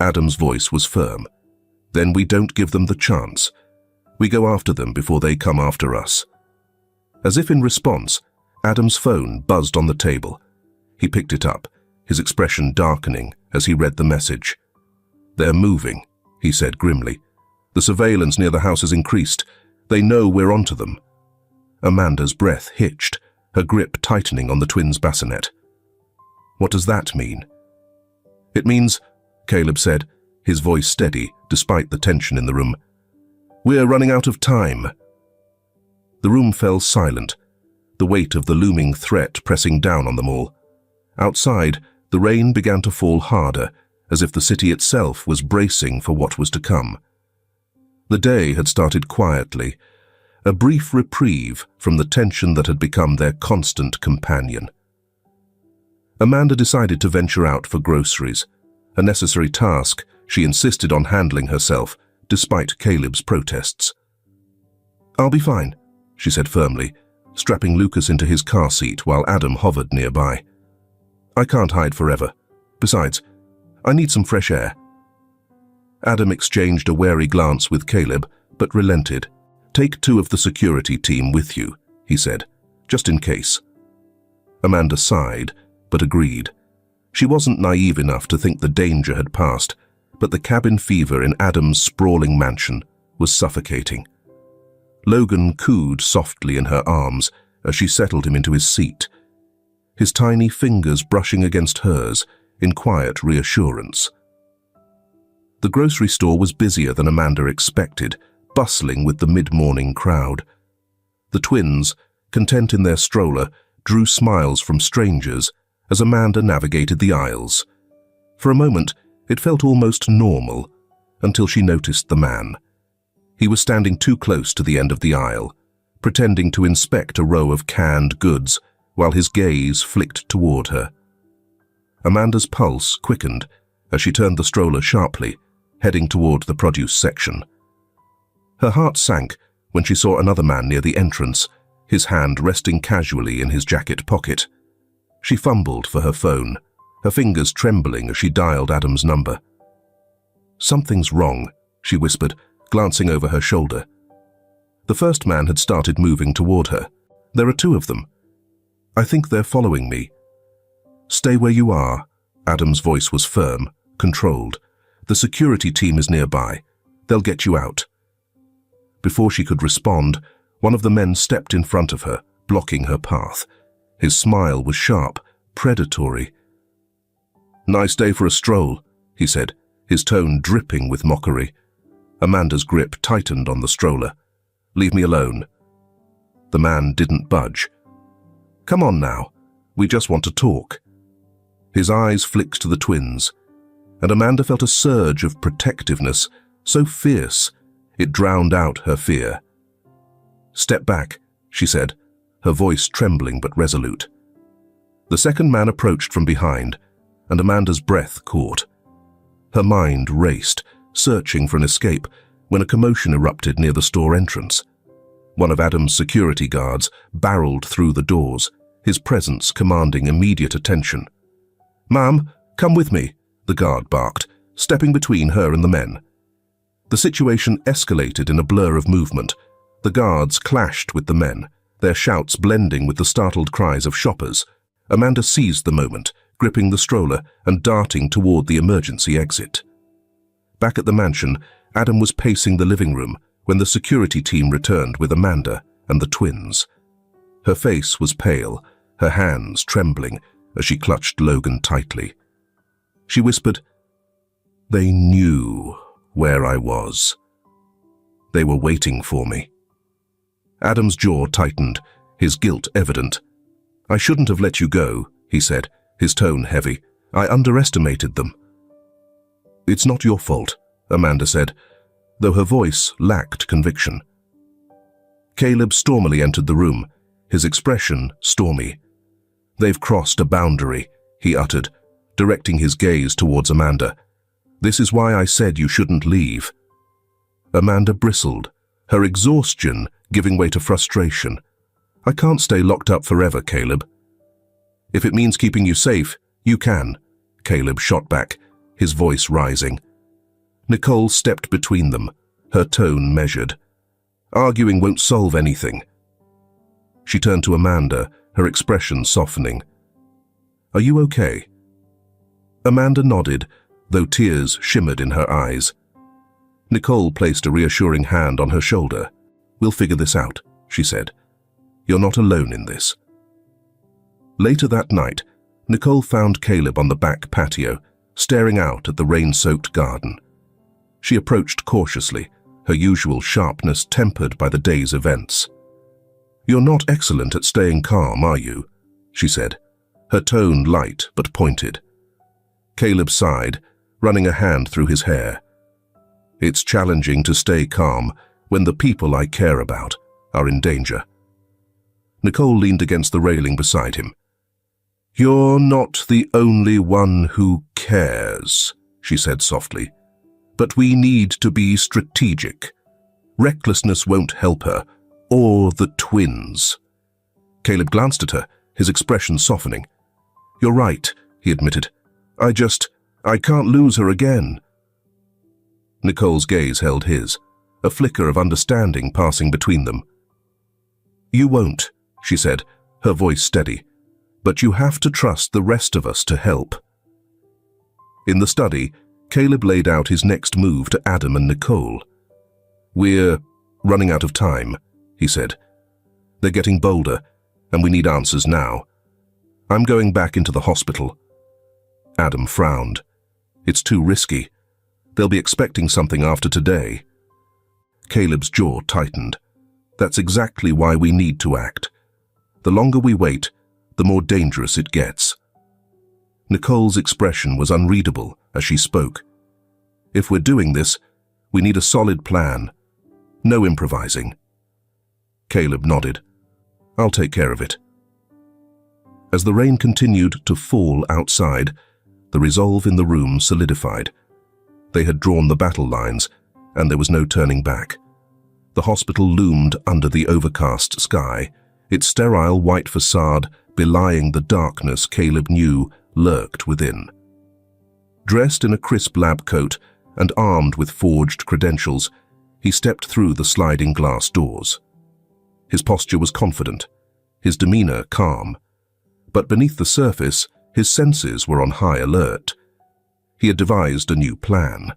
Adam's voice was firm. "Then we don't give them the chance. We go after them before they come after us." As if in response, Adam's phone buzzed on the table. He picked it up, his expression darkening as he read the message. "They're moving," he said grimly. "The surveillance near the house has increased. They know we're onto them." Amanda's breath hitched, her grip tightening on the twins' bassinet. "What does that mean?" "It means," Caleb said, his voice steady despite the tension in the room, "we're running out of time." The room fell silent, the weight of the looming threat pressing down on them all. Outside, the rain began to fall harder, as if the city itself was bracing for what was to come. The day had started quietly, a brief reprieve from the tension that had become their constant companion. Amanda decided to venture out for groceries, a necessary task she insisted on handling herself, despite Caleb's protests. "I'll be fine," she said firmly, strapping Lucas into his car seat while Adam hovered nearby. "I can't hide forever. Besides, I need some fresh air." Adam exchanged a wary glance with Caleb, but relented. "Take 2 of the security team with you," he said, "just in case." Amanda sighed, but agreed. She wasn't naive enough to think the danger had passed, but the cabin fever in Adam's sprawling mansion was suffocating. Logan cooed softly in her arms as she settled him into his seat, his tiny fingers brushing against hers, in quiet reassurance. The grocery store was busier than Amanda expected, bustling with the mid-morning crowd. The twins, content in their stroller, drew smiles from strangers as Amanda navigated the aisles. For a moment, it felt almost normal, until she noticed the man. He was standing too close to the end of the aisle, pretending to inspect a row of canned goods while his gaze flicked toward her. Amanda's pulse quickened as she turned the stroller sharply, heading toward the produce section. Her heart sank when she saw another man near the entrance, his hand resting casually in his jacket pocket. She fumbled for her phone, her fingers trembling as she dialed Adam's number. "Something's wrong," she whispered, glancing over her shoulder. The first man had started moving toward her. "There are two of them. I think they're following me." "Stay where you are." Adam's voice was firm, controlled. "The security team is nearby. They'll get you out." Before she could respond, one of the men stepped in front of her, blocking her path. His smile was sharp, predatory. "Nice day for a stroll," he said, his tone dripping with mockery. Amanda's grip tightened on the stroller. "Leave me alone." The man didn't budge. "Come on now, we just want to talk." His eyes flicked to the twins, and Amanda felt a surge of protectiveness, so fierce it drowned out her fear. "Step back," she said, her voice trembling but resolute. The second man approached from behind, and Amanda's breath caught. Her mind raced, searching for an escape, when a commotion erupted near the store entrance. One of Adam's security guards barreled through the doors, his presence commanding immediate attention. "Ma'am, come with me," the guard barked, stepping between her and the men. The situation escalated in a blur of movement. The guards clashed with the men, their shouts blending with the startled cries of shoppers. Amanda seized the moment, gripping the stroller and darting toward the emergency exit. Back at the mansion, Adam was pacing the living room when the security team returned with Amanda and the twins. Her face was pale, her hands trembling as she clutched Logan tightly. She whispered, "They knew where I was. They were waiting for me." Adam's jaw tightened, his guilt evident. "I shouldn't have let you go," he said, his tone heavy. "I underestimated them." "It's not your fault," Amanda said, though her voice lacked conviction. Caleb stormily entered the room, his expression stormy. "They've crossed a boundary," he uttered, directing his gaze towards Amanda. "This is why I said you shouldn't leave." Amanda bristled, her exhaustion giving way to frustration. "I can't stay locked up forever, Caleb." "If it means keeping you safe, you can," Caleb shot back, his voice rising. Nicole stepped between them, her tone measured. "Arguing won't solve anything." She turned to Amanda, her expression softening. "Are you okay?" Amanda nodded, though tears shimmered in her eyes. Nicole placed a reassuring hand on her shoulder. "We'll figure this out," she said. "You're not alone in this." Later that night, Nicole found Caleb on the back patio, staring out at the rain-soaked garden. She approached cautiously, her usual sharpness tempered by the day's events. "You're not excellent at staying calm, are you?" she said, her tone light but pointed. Caleb sighed, running a hand through his hair. "It's challenging to stay calm when the people I care about are in danger." Nicole leaned against the railing beside him. "You're not the only one who cares," she said softly. "But we need to be strategic. Recklessness won't help her, or the twins." Caleb glanced at her, his expression softening. "You're right," he admitted. I can't lose her again." Nicole's gaze held his, a flicker of understanding passing between them. "You won't," she said, her voice steady. "But you have to trust the rest of us to help." In the study, Caleb laid out his next move to Adam and Nicole. "We're running out of time," he said. "They're getting bolder, and we need answers now. I'm going back into the hospital." Adam frowned. It's too risky. They'll be expecting something after today. Caleb's jaw tightened. That's exactly why we need to act. The longer we wait, the more dangerous it gets. Nicole's expression was unreadable as she spoke. If we're doing this, we need a solid plan. No improvising. Caleb nodded. I'll take care of it. As the rain continued to fall outside, the resolve in the room solidified. They had drawn the battle lines, and there was no turning back. The hospital loomed under the overcast sky, its sterile white facade belying the darkness Caleb knew lurked within. Dressed in a crisp lab coat and armed with forged credentials, he stepped through the sliding glass doors. His posture was confident, his demeanor calm, but beneath the surface, his senses were on high alert. He had devised a new plan.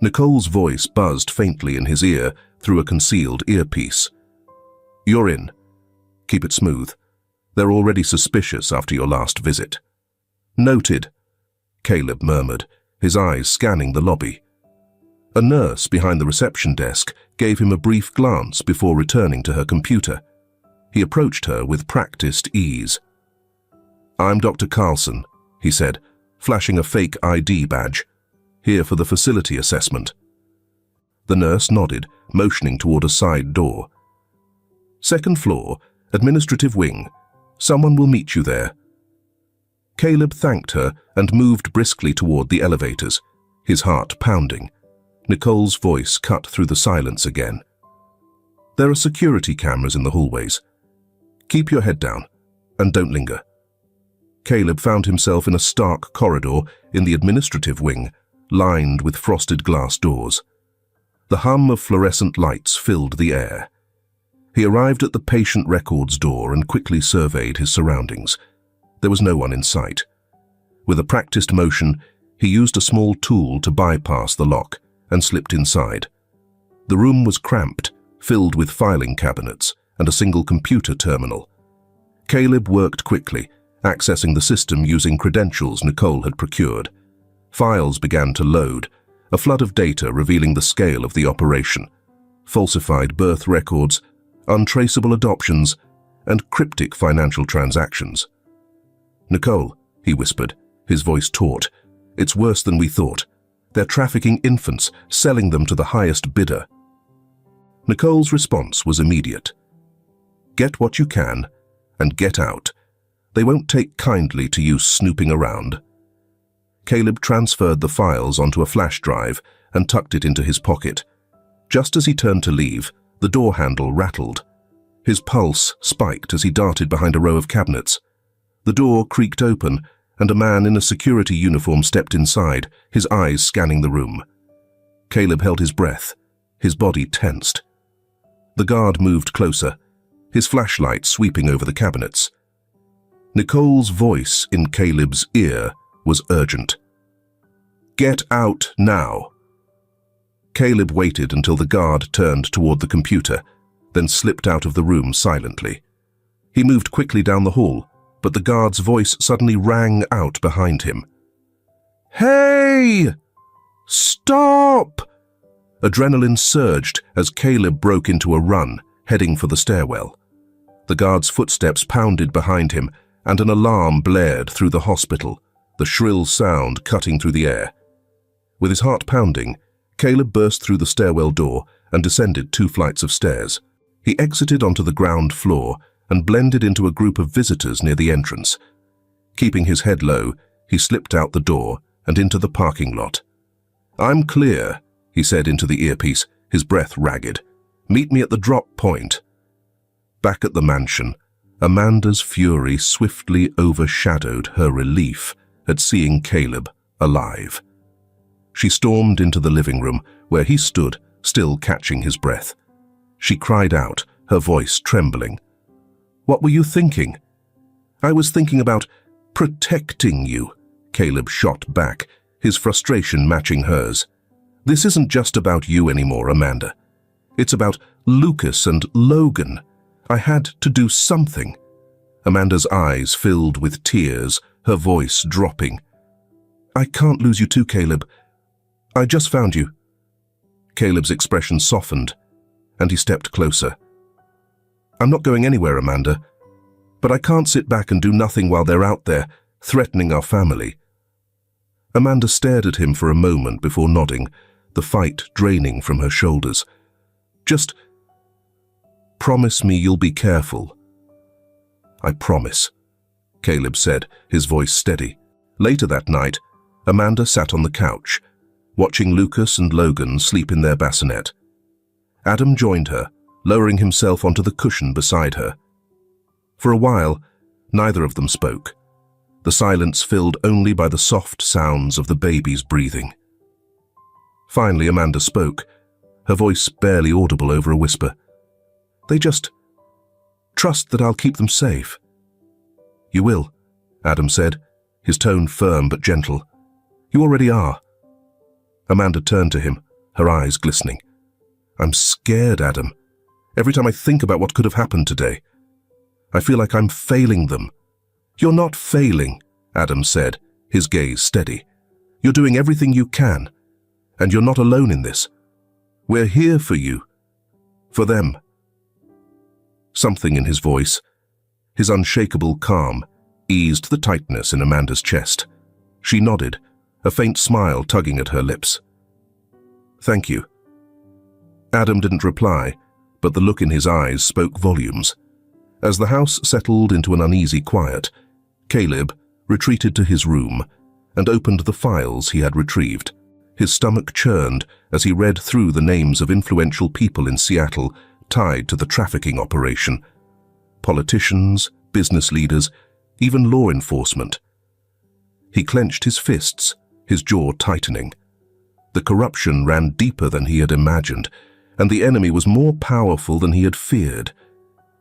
Nicole's voice buzzed faintly in his ear through a concealed earpiece. You're in. Keep it smooth. They're already suspicious after your last visit. Noted, Caleb murmured, his eyes scanning the lobby. A nurse behind the reception desk gave him a brief glance before returning to her computer. He approached her with practiced ease. I'm Dr. Carlson, he said, flashing a fake ID badge. Here for the facility assessment. The nurse nodded, motioning toward a side door. Second floor, administrative wing. Someone will meet you there. Caleb thanked her and moved briskly toward the elevators, his heart pounding. Nicole's voice cut through the silence again. There are security cameras in the hallways. Keep your head down, and don't linger. Caleb found himself in a stark corridor in the administrative wing, lined with frosted glass doors. The hum of fluorescent lights filled the air. He arrived at the patient records door and quickly surveyed his surroundings. There was no one in sight. With a practiced motion, he used a small tool to bypass the lock and slipped inside. The room was cramped, filled with filing cabinets and a single computer terminal. Caleb worked quickly, accessing the system using credentials Nicole had procured. Files began to load, a flood of data revealing the scale of the operation. Falsified birth records, untraceable adoptions, and cryptic financial transactions. Nicole, he whispered, his voice taut, it's worse than we thought. They're trafficking infants, selling them to the highest bidder. Nicole's response was immediate. Get what you can, and get out. They won't take kindly to you snooping around. Caleb transferred the files onto a flash drive and tucked it into his pocket. Just as he turned to leave, the door handle rattled. His pulse spiked as he darted behind a row of cabinets. The door creaked open, and a man in a security uniform stepped inside, his eyes scanning the room. Caleb held his breath, his body tensed. The guard moved closer, his flashlight sweeping over the cabinets. Nicole's voice in Caleb's ear was urgent. Get out now. Caleb waited until the guard turned toward the computer, then slipped out of the room silently. He moved quickly down the hall, but the guard's voice suddenly rang out behind him. Hey! Stop! Adrenaline surged as Caleb broke into a run, heading for the stairwell. The guard's footsteps pounded behind him, and an alarm blared through the hospital, the shrill sound cutting through the air. With his heart pounding, Caleb burst through the stairwell door and descended 2 flights of stairs. He exited onto the ground floor and blended into a group of visitors near the entrance. Keeping his head low, he slipped out the door and into the parking lot. I'm clear, he said into the earpiece, his breath ragged. Meet me at the drop point. Back at the mansion, Amanda's fury swiftly overshadowed her relief at seeing Caleb alive. She stormed into the living room, where he stood, still catching his breath. She cried out, her voice trembling. What were you thinking? I was thinking about protecting you, Caleb shot back, his frustration matching hers. This isn't just about you anymore, Amanda. It's about Lucas and Logan. I had to do something. Amanda's eyes filled with tears, her voice dropping. I can't lose you too, Caleb. I just found you." Caleb's expression softened, and he stepped closer. "I'm not going anywhere, Amanda, but I can't sit back and do nothing while they're out there, threatening our family." Amanda stared at him for a moment before nodding, the fight draining from her shoulders. "Just promise me you'll be careful." "I promise," Caleb said, his voice steady. Later that night, Amanda sat on the couch, watching Lucas and Logan sleep in their bassinet. Adam joined her, lowering himself onto the cushion beside her. For a while, neither of them spoke, the silence filled only by the soft sounds of the baby's breathing. Finally, Amanda spoke, her voice barely audible over a whisper. "They just trust that I'll keep them safe." "You will," Adam said, his tone firm but gentle. "You already are." Amanda turned to him, her eyes glistening. "I'm scared, Adam. Every time I think about what could have happened today, I feel like I'm failing them." "You're not failing," Adam said, his gaze steady. "You're doing everything you can, and you're not alone in this. We're here for you. For them." Something in his voice, his unshakable calm, eased the tightness in Amanda's chest. She nodded, a faint smile tugging at her lips. "Thank you." Adam didn't reply, but the look in his eyes spoke volumes. As the house settled into an uneasy quiet, Caleb retreated to his room and opened the files he had retrieved. His stomach churned as he read through the names of influential people in Seattle tied to the trafficking operation. Politicians, business leaders, even law enforcement. He clenched his fists, his jaw tightening. The corruption ran deeper than he had imagined, and the enemy was more powerful than he had feared.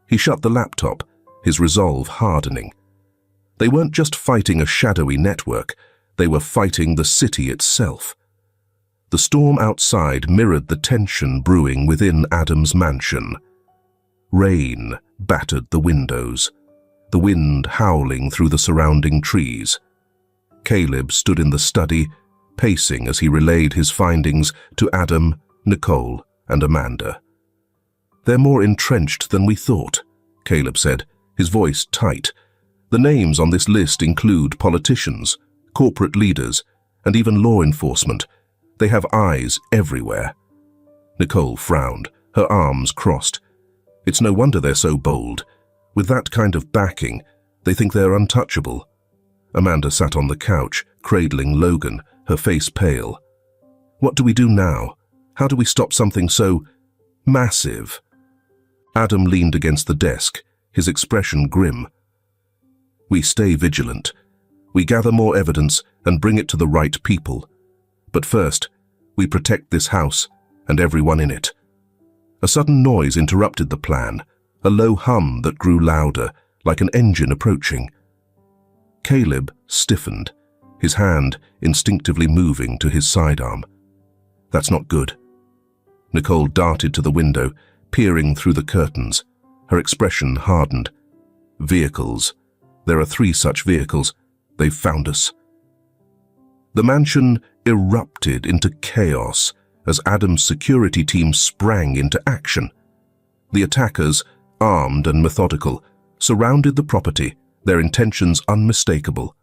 He shut the laptop, his resolve hardening. They weren't just fighting a shadowy network, they were fighting the city itself. The storm outside mirrored the tension brewing within Adam's mansion. Rain battered the windows, the wind howling through the surrounding trees. Caleb stood in the study, pacing as he relayed his findings to Adam, Nicole, and Amanda. "They're more entrenched than we thought," Caleb said, his voice tight. "The names on this list include politicians, corporate leaders, and even law enforcement. They have eyes everywhere." Nicole frowned, her arms crossed. "It's no wonder they're so bold. With that kind of backing, they think they're untouchable." Amanda sat on the couch, cradling Logan, her face pale. "What do we do now? How do we stop something so massive?" Adam leaned against the desk, his expression grim. "We stay vigilant. We gather more evidence and bring it to the right people. But first, we protect this house and everyone in it." A sudden noise interrupted the plan, a low hum that grew louder, like an engine approaching. Caleb stiffened, his hand instinctively moving to his sidearm. "That's not good." Nicole darted to the window, peering through the curtains, her expression hardened. "Vehicles. There are 3 such vehicles. They've found us." The mansion erupted into chaos as Adam's security team sprang into action. The attackers, armed and methodical, surrounded the property, their intentions unmistakable.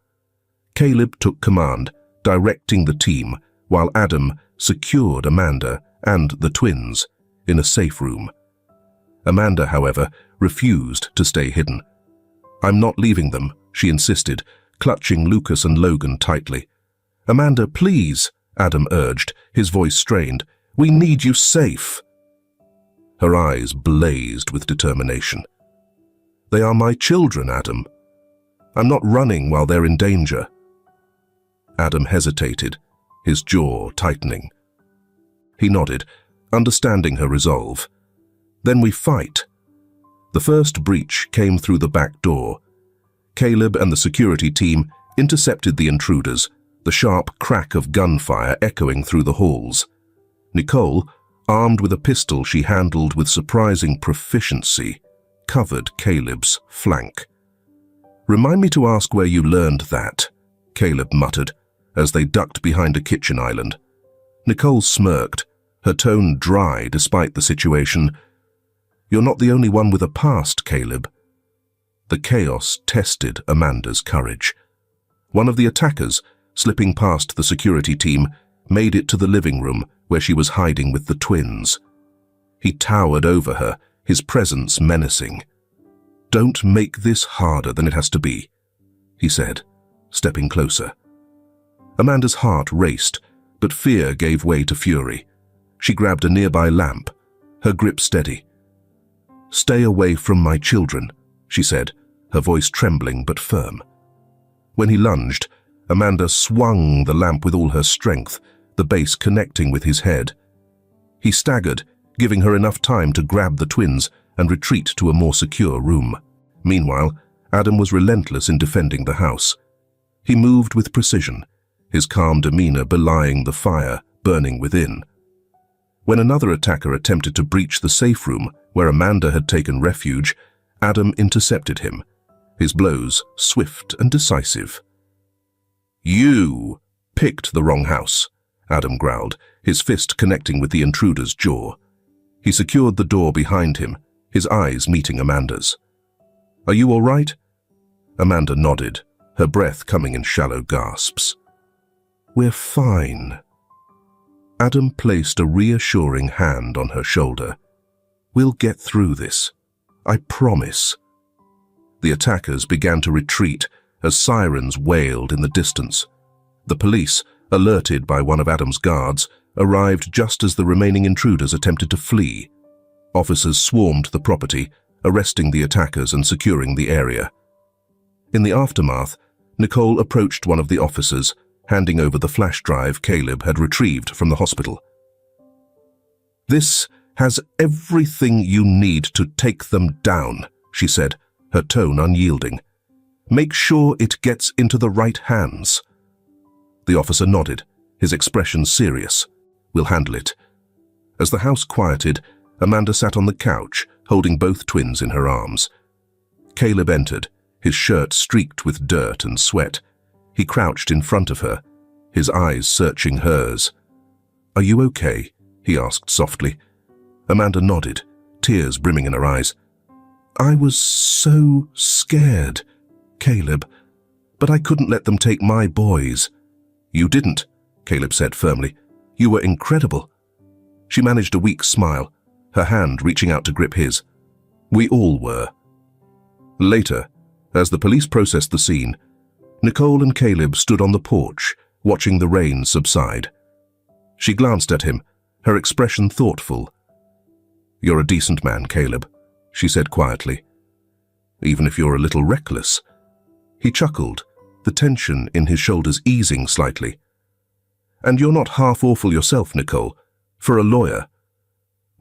Caleb took command, directing the team, while Adam secured Amanda and the twins in a safe room. Amanda, however, refused to stay hidden. "I'm not leaving them," she insisted, clutching Lucas and Logan tightly. "Amanda, please," Adam urged, his voice strained. "We need you safe." Her eyes blazed with determination. "They are my children, Adam. I'm not running while they're in danger." Adam hesitated, his jaw tightening. He nodded, understanding her resolve. "Then we fight." The first breach came through the back door. Caleb and the security team intercepted the intruders, the sharp crack of gunfire echoing through the halls. Nicole, armed with a pistol she handled with surprising proficiency, covered Caleb's flank. "Remind me to ask where you learned that," Caleb muttered, as they ducked behind a kitchen island. Nicole smirked, her tone dry despite the situation. "You're not the only one with a past, Caleb." The chaos tested Amanda's courage. One of the attackers, slipping past the security team, made it to the living room where she was hiding with the twins. He towered over her, his presence menacing. "Don't make this harder than it has to be," he said, stepping closer. Amanda's heart raced, but fear gave way to fury. She grabbed a nearby lamp, her grip steady. "Stay away from my children," she said, her voice trembling but firm. When he lunged, Amanda swung the lamp with all her strength, the base connecting with his head. He staggered, giving her enough time to grab the twins and retreat to a more secure room. Meanwhile, Adam was relentless in defending the house. He moved with precision, his calm demeanor belying the fire burning within. When another attacker attempted to breach the safe room where Amanda had taken refuge, Adam intercepted him, his blows swift and decisive. "You picked the wrong house," Adam growled, his fist connecting with the intruder's jaw. He secured the door behind him, his eyes meeting Amanda's. "Are you all right?" Amanda nodded, her breath coming in shallow gasps. "We're fine." Adam placed a reassuring hand on her shoulder. "We'll get through this. I promise." The attackers began to retreat as sirens wailed in the distance. The police, alerted by one of Adam's guards, arrived just as the remaining intruders attempted to flee. Officers swarmed the property, arresting the attackers and securing the area. In the aftermath, Nicole approached one of the officers, handing over the flash drive Caleb had retrieved from the hospital. "This has everything you need to take them down," she said, her tone unyielding. "Make sure it gets into the right hands." The officer nodded, his expression serious. "We'll handle it." As the house quieted, Amanda sat on the couch, holding both twins in her arms. Caleb entered, his shirt streaked with dirt and sweat. He crouched in front of her, his eyes searching hers. "Are you okay?" he asked softly. Amanda nodded, tears brimming in her eyes. "I was so scared, Caleb, but I couldn't let them take my boys." "You didn't," Caleb said firmly. "You were incredible." She managed a weak smile, her hand reaching out to grip his. "We all were." Later, as the police processed the scene, Nicole and Caleb stood on the porch, watching the rain subside. She glanced at him, her expression thoughtful. "You're a decent man, Caleb," she said quietly. "Even if you're a little reckless." He chuckled, the tension in his shoulders easing slightly. "And you're not half awful yourself, Nicole, for a lawyer."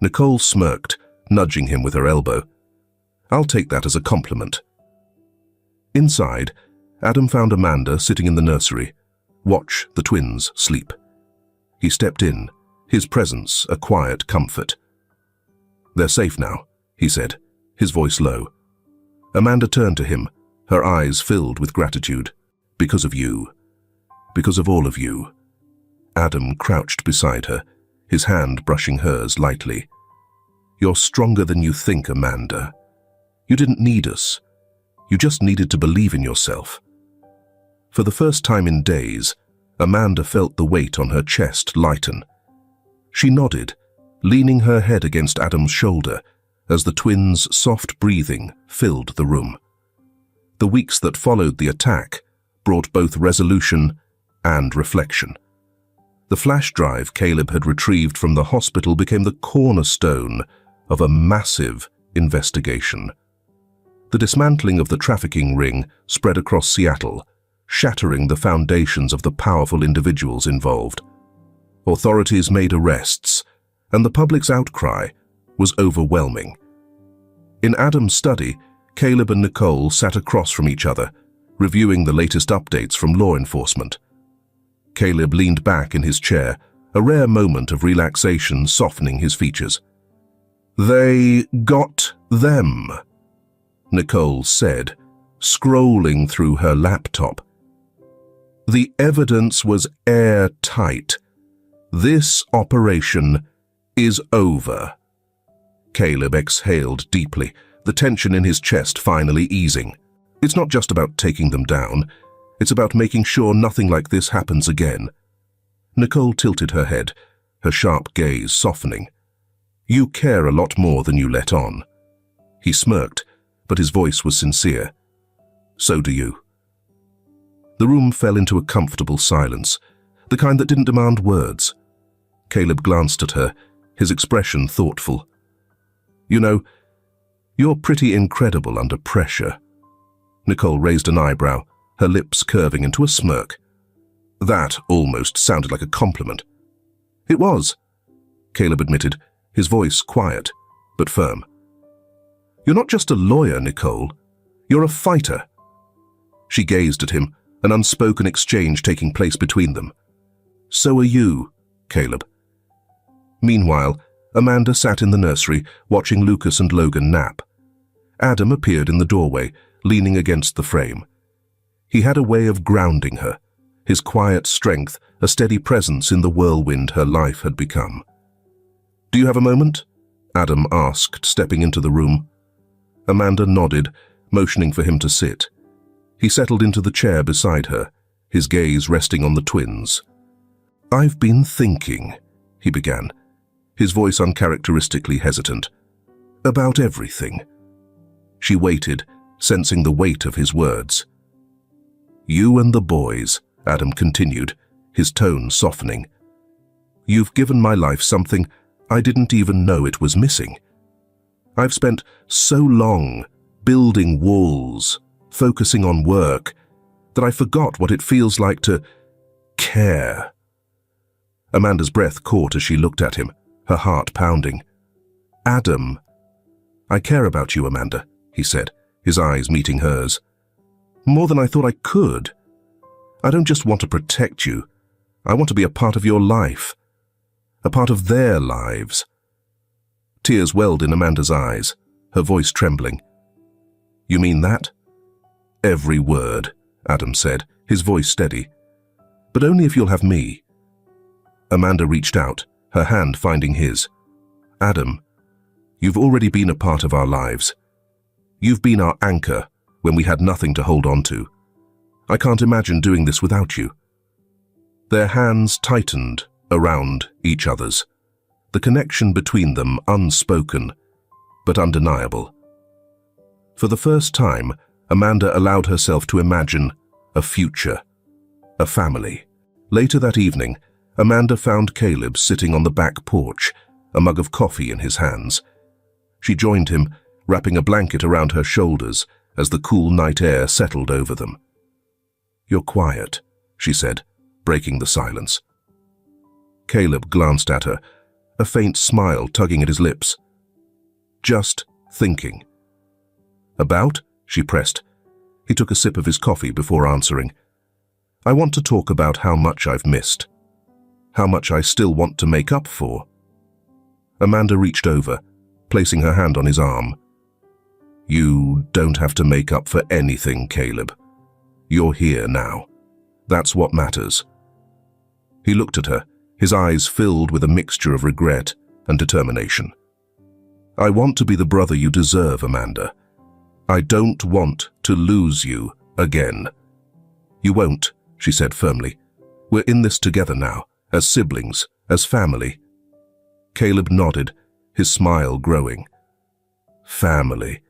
Nicole smirked, nudging him with her elbow. "I'll take that as a compliment." Inside, Adam found Amanda sitting in the nursery. Watch the twins sleep. He stepped in, his presence a quiet comfort. "They're safe now," he said, his voice low. Amanda turned to him, her eyes filled with gratitude. "Because of you. Because of all of you." Adam crouched beside her, his hand brushing hers lightly. "You're stronger than you think, Amanda. You didn't need us. You just needed to believe in yourself." For the first time in days, Amanda felt the weight on her chest lighten. She nodded, leaning her head against Adam's shoulder as the twins' soft breathing filled the room. The weeks that followed the attack brought both resolution and reflection. The flash drive Caleb had retrieved from the hospital became the cornerstone of a massive investigation. The dismantling of the trafficking ring spread across Seattle, shattering the foundations of the powerful individuals involved. Authorities made arrests, and the public's outcry was overwhelming. In Adam's study, Caleb and Nicole sat across from each other, reviewing the latest updates from law enforcement. Caleb leaned back in his chair, a rare moment of relaxation softening his features. "They got them," Nicole said, scrolling through her laptop. The evidence was airtight. This operation is over. Caleb exhaled deeply, the tension in his chest finally easing. It's not just about taking them down. It's about making sure nothing like this happens again. Nicole tilted her head, her sharp gaze softening. You care a lot more than you let on. He smirked, but his voice was sincere. So do you. The room fell into a comfortable silence, the kind that didn't demand words. Caleb glanced at her, his expression thoughtful. You know, you're pretty incredible under pressure. Nicole raised an eyebrow, her lips curving into a smirk. That almost sounded like a compliment. It was, Caleb admitted, his voice quiet, but firm. You're not just a lawyer, Nicole. You're a fighter. She gazed at him, an unspoken exchange taking place between them. So are you, Caleb. Meanwhile, Amanda sat in the nursery, watching Lucas and Logan nap. Adam appeared in the doorway, leaning against the frame. He had a way of grounding her, his quiet strength a steady presence in the whirlwind her life had become. Do you have a moment? Adam asked, stepping into the room. Amanda nodded, motioning for him to sit. He settled into the chair beside her, his gaze resting on the twins. I've been thinking, he began, his voice uncharacteristically hesitant, about everything. She waited, sensing the weight of his words. You and the boys, Adam continued, his tone softening. You've given my life something I didn't even know it was missing. I've spent so long building walls, focusing on work, that I forgot what it feels like to care. Amanda's breath caught as she looked at him, her heart pounding. Adam. I care about you, Amanda, he said, his eyes meeting hers. More than I thought I could. I don't just want to protect you. I want to be a part of your life. A part of their lives. Tears welled in Amanda's eyes, her voice trembling. You mean that? Every word, Adam said, his voice steady. But only if you'll have me. Amanda reached out, her hand finding his. Adam, you've already been a part of our lives. You've been our anchor when we had nothing to hold on to. I can't imagine doing this without you. Their hands tightened around each other's, the connection between them unspoken, but undeniable. For the first time, Amanda allowed herself to imagine a future, a family. Later that evening, Amanda found Caleb sitting on the back porch, a mug of coffee in his hands. She joined him, wrapping a blanket around her shoulders as the cool night air settled over them. You're quiet, she said, breaking the silence. Caleb glanced at her, a faint smile tugging at his lips. Just thinking. About? She pressed. He took a sip of his coffee before answering. I want to talk about how much I've missed. How much I still want to make up for. Amanda reached over, placing her hand on his arm. You don't have to make up for anything, Caleb. You're here now. That's what matters. He looked at her, his eyes filled with a mixture of regret and determination. I want to be the brother you deserve, Amanda. I don't want to lose you again. You won't, she said firmly. We're in this together now, as siblings, as family. Caleb nodded, his smile growing. Family.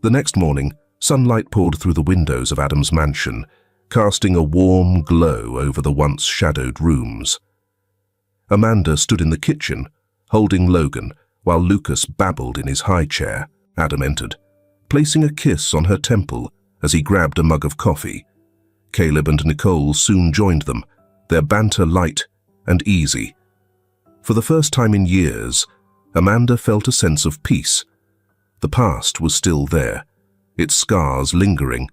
The next morning, sunlight poured through the windows of Adam's mansion, casting a warm glow over the once shadowed rooms. Amanda stood in the kitchen, holding Logan, while Lucas babbled in his high chair. Adam entered, placing a kiss on her temple as he grabbed a mug of coffee. Caleb and Nicole soon joined them, their banter light and easy. For the first time in years, Amanda felt a sense of peace. The past was still there, its scars lingering,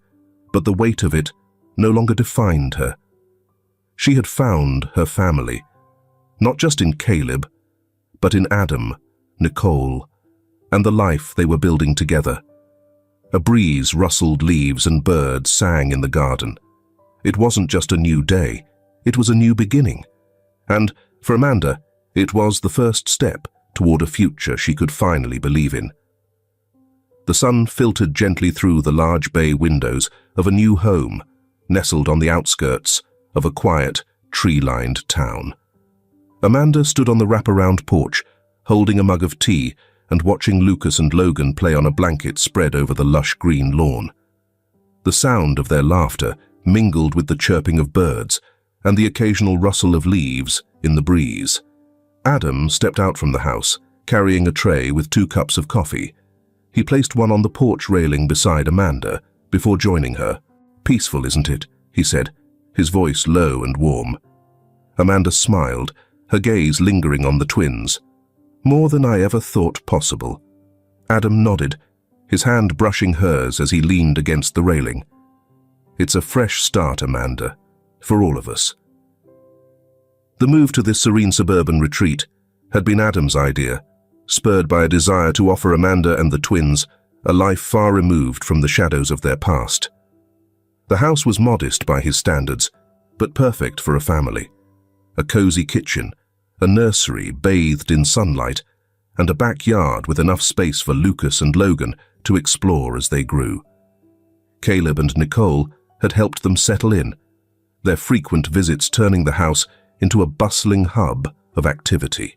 but the weight of it no longer defined her. She had found her family, not just in Caleb, but in Adam, Nicole, and the life they were building together. A breeze rustled leaves and birds sang in the garden. It wasn't just a new day, it was a new beginning. And, for Amanda, it was the first step toward a future she could finally believe in. The sun filtered gently through the large bay windows of a new home, nestled on the outskirts of a quiet, tree-lined town. Amanda stood on the wraparound porch, holding a mug of tea and watching Lucas and Logan play on a blanket spread over the lush green lawn. The sound of their laughter mingled with the chirping of birds and the occasional rustle of leaves in the breeze. Adam stepped out from the house, carrying a tray with 2 cups of coffee. He placed one on the porch railing beside Amanda before joining her. "Peaceful, isn't it?" he said, his voice low and warm. Amanda smiled, her gaze lingering on the twins. "More than I ever thought possible." Adam nodded, his hand brushing hers as he leaned against the railing. "It's a fresh start, Amanda, for all of us." The move to this serene suburban retreat had been Adam's idea, spurred by a desire to offer Amanda and the twins a life far removed from the shadows of their past. The house was modest by his standards, but perfect for a family. A cozy kitchen, a nursery bathed in sunlight, and a backyard with enough space for Lucas and Logan to explore as they grew. Caleb and Nicole had helped them settle in, their frequent visits turning the house into a bustling hub of activity.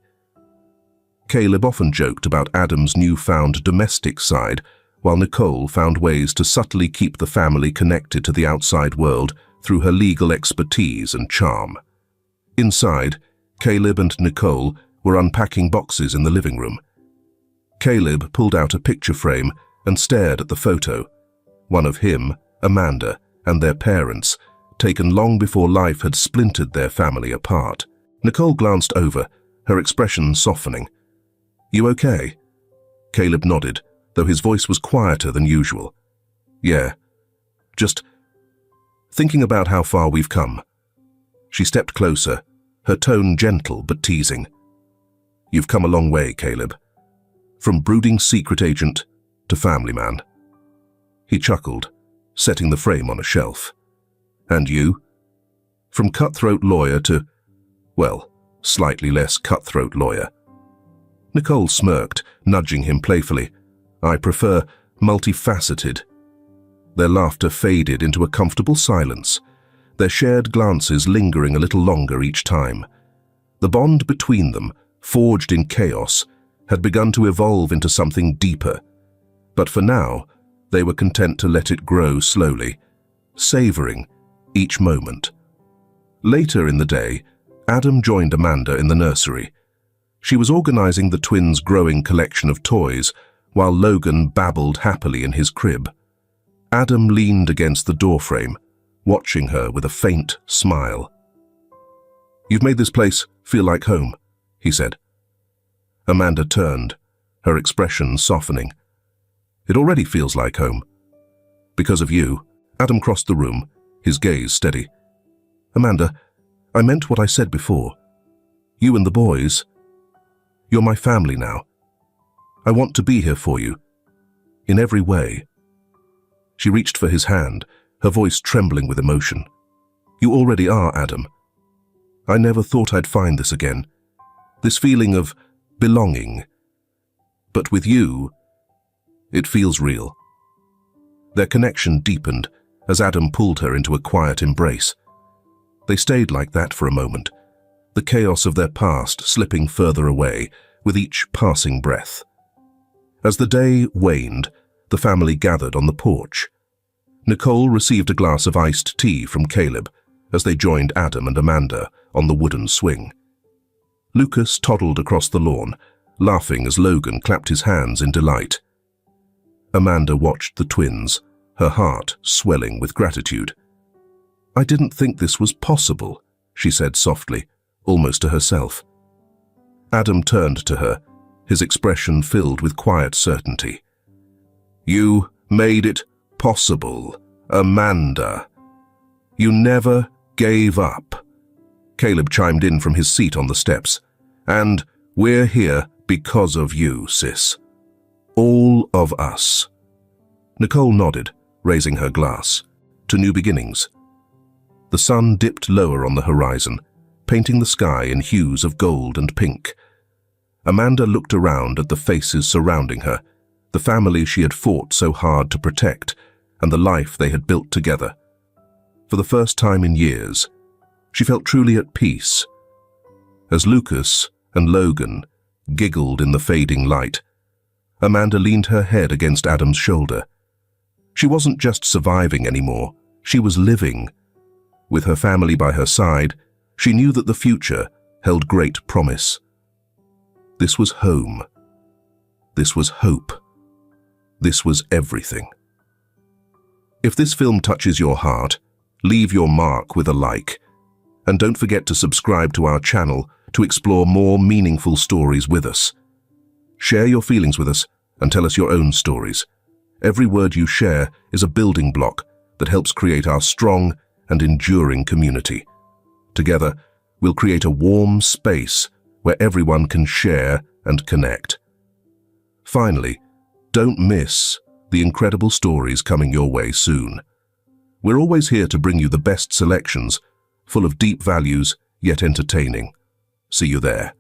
Caleb often joked about Adam's newfound domestic side, while Nicole found ways to subtly keep the family connected to the outside world through her legal expertise and charm. Inside, Caleb and Nicole were unpacking boxes in the living room. Caleb pulled out a picture frame and stared at the photo, one of him, Amanda, and their parents, taken long before life had splintered their family apart. Nicole glanced over, her expression softening. "You okay?" Caleb nodded, though his voice was quieter than usual. "Yeah, just thinking about how far we've come." She stepped closer, her tone gentle but teasing. "You've come a long way, Caleb. From brooding secret agent to family man." He chuckled, setting the frame on a shelf. "And you? From cutthroat lawyer to, well, slightly less cutthroat lawyer." Nicole smirked, nudging him playfully. "I prefer multifaceted." Their laughter faded into a comfortable silence, their shared glances lingering a little longer each time. The bond between them, forged in chaos, had begun to evolve into something deeper. But for now, they were content to let it grow slowly, savoring each moment. Later in the day, Adam joined Amanda in the nursery. She was organizing the twins' growing collection of toys, while Logan babbled happily in his crib. Adam leaned against the doorframe, watching her with a faint smile. "You've made this place feel like home," he said. Amanda turned, her expression softening. "It already feels like home. Because of you." Adam crossed the room, his gaze steady. "Amanda, I meant what I said before. You and the boys, you're my family now. I want to be here for you, in every way." She reached for his hand, her voice trembling with emotion. "You already are, Adam. I never thought I'd find this again, this feeling of belonging. But with you, it feels real." Their connection deepened as Adam pulled her into a quiet embrace. They stayed like that for a moment, the chaos of their past slipping further away with each passing breath. As the day waned, the family gathered on the porch. Nicole received a glass of iced tea from Caleb as they joined Adam and Amanda on the wooden swing. Lucas toddled across the lawn, laughing as Logan clapped his hands in delight. Amanda watched the twins, her heart swelling with gratitude. "I didn't think this was possible," she said softly, almost to herself. Adam turned to her, his expression filled with quiet certainty. "You made it possible, Amanda. You never gave up." Caleb chimed in from his seat on the steps. "And we're here because of you, sis. All of us." Nicole nodded, raising her glass. "To new beginnings." The sun dipped lower on the horizon, painting the sky in hues of gold and pink. Amanda looked around at the faces surrounding her, the family she had fought so hard to protect, and the life they had built together. For the first time in years, she felt truly at peace. As Lucas and Logan giggled in the fading light, Amanda leaned her head against Adam's shoulder. She wasn't just surviving anymore, she was living. With her family by her side, she knew that the future held great promise. This was home. This was hope. This was everything. If this film touches your heart, leave your mark with a like. And don't forget to subscribe to our channel to explore more meaningful stories with us. Share your feelings with us and tell us your own stories. Every word you share is a building block that helps create our strong and enduring community. Together, we'll create a warm space where everyone can share and connect. Finally, don't miss the incredible stories coming your way soon. We're always here to bring you the best selections, full of deep values, yet entertaining. See you there.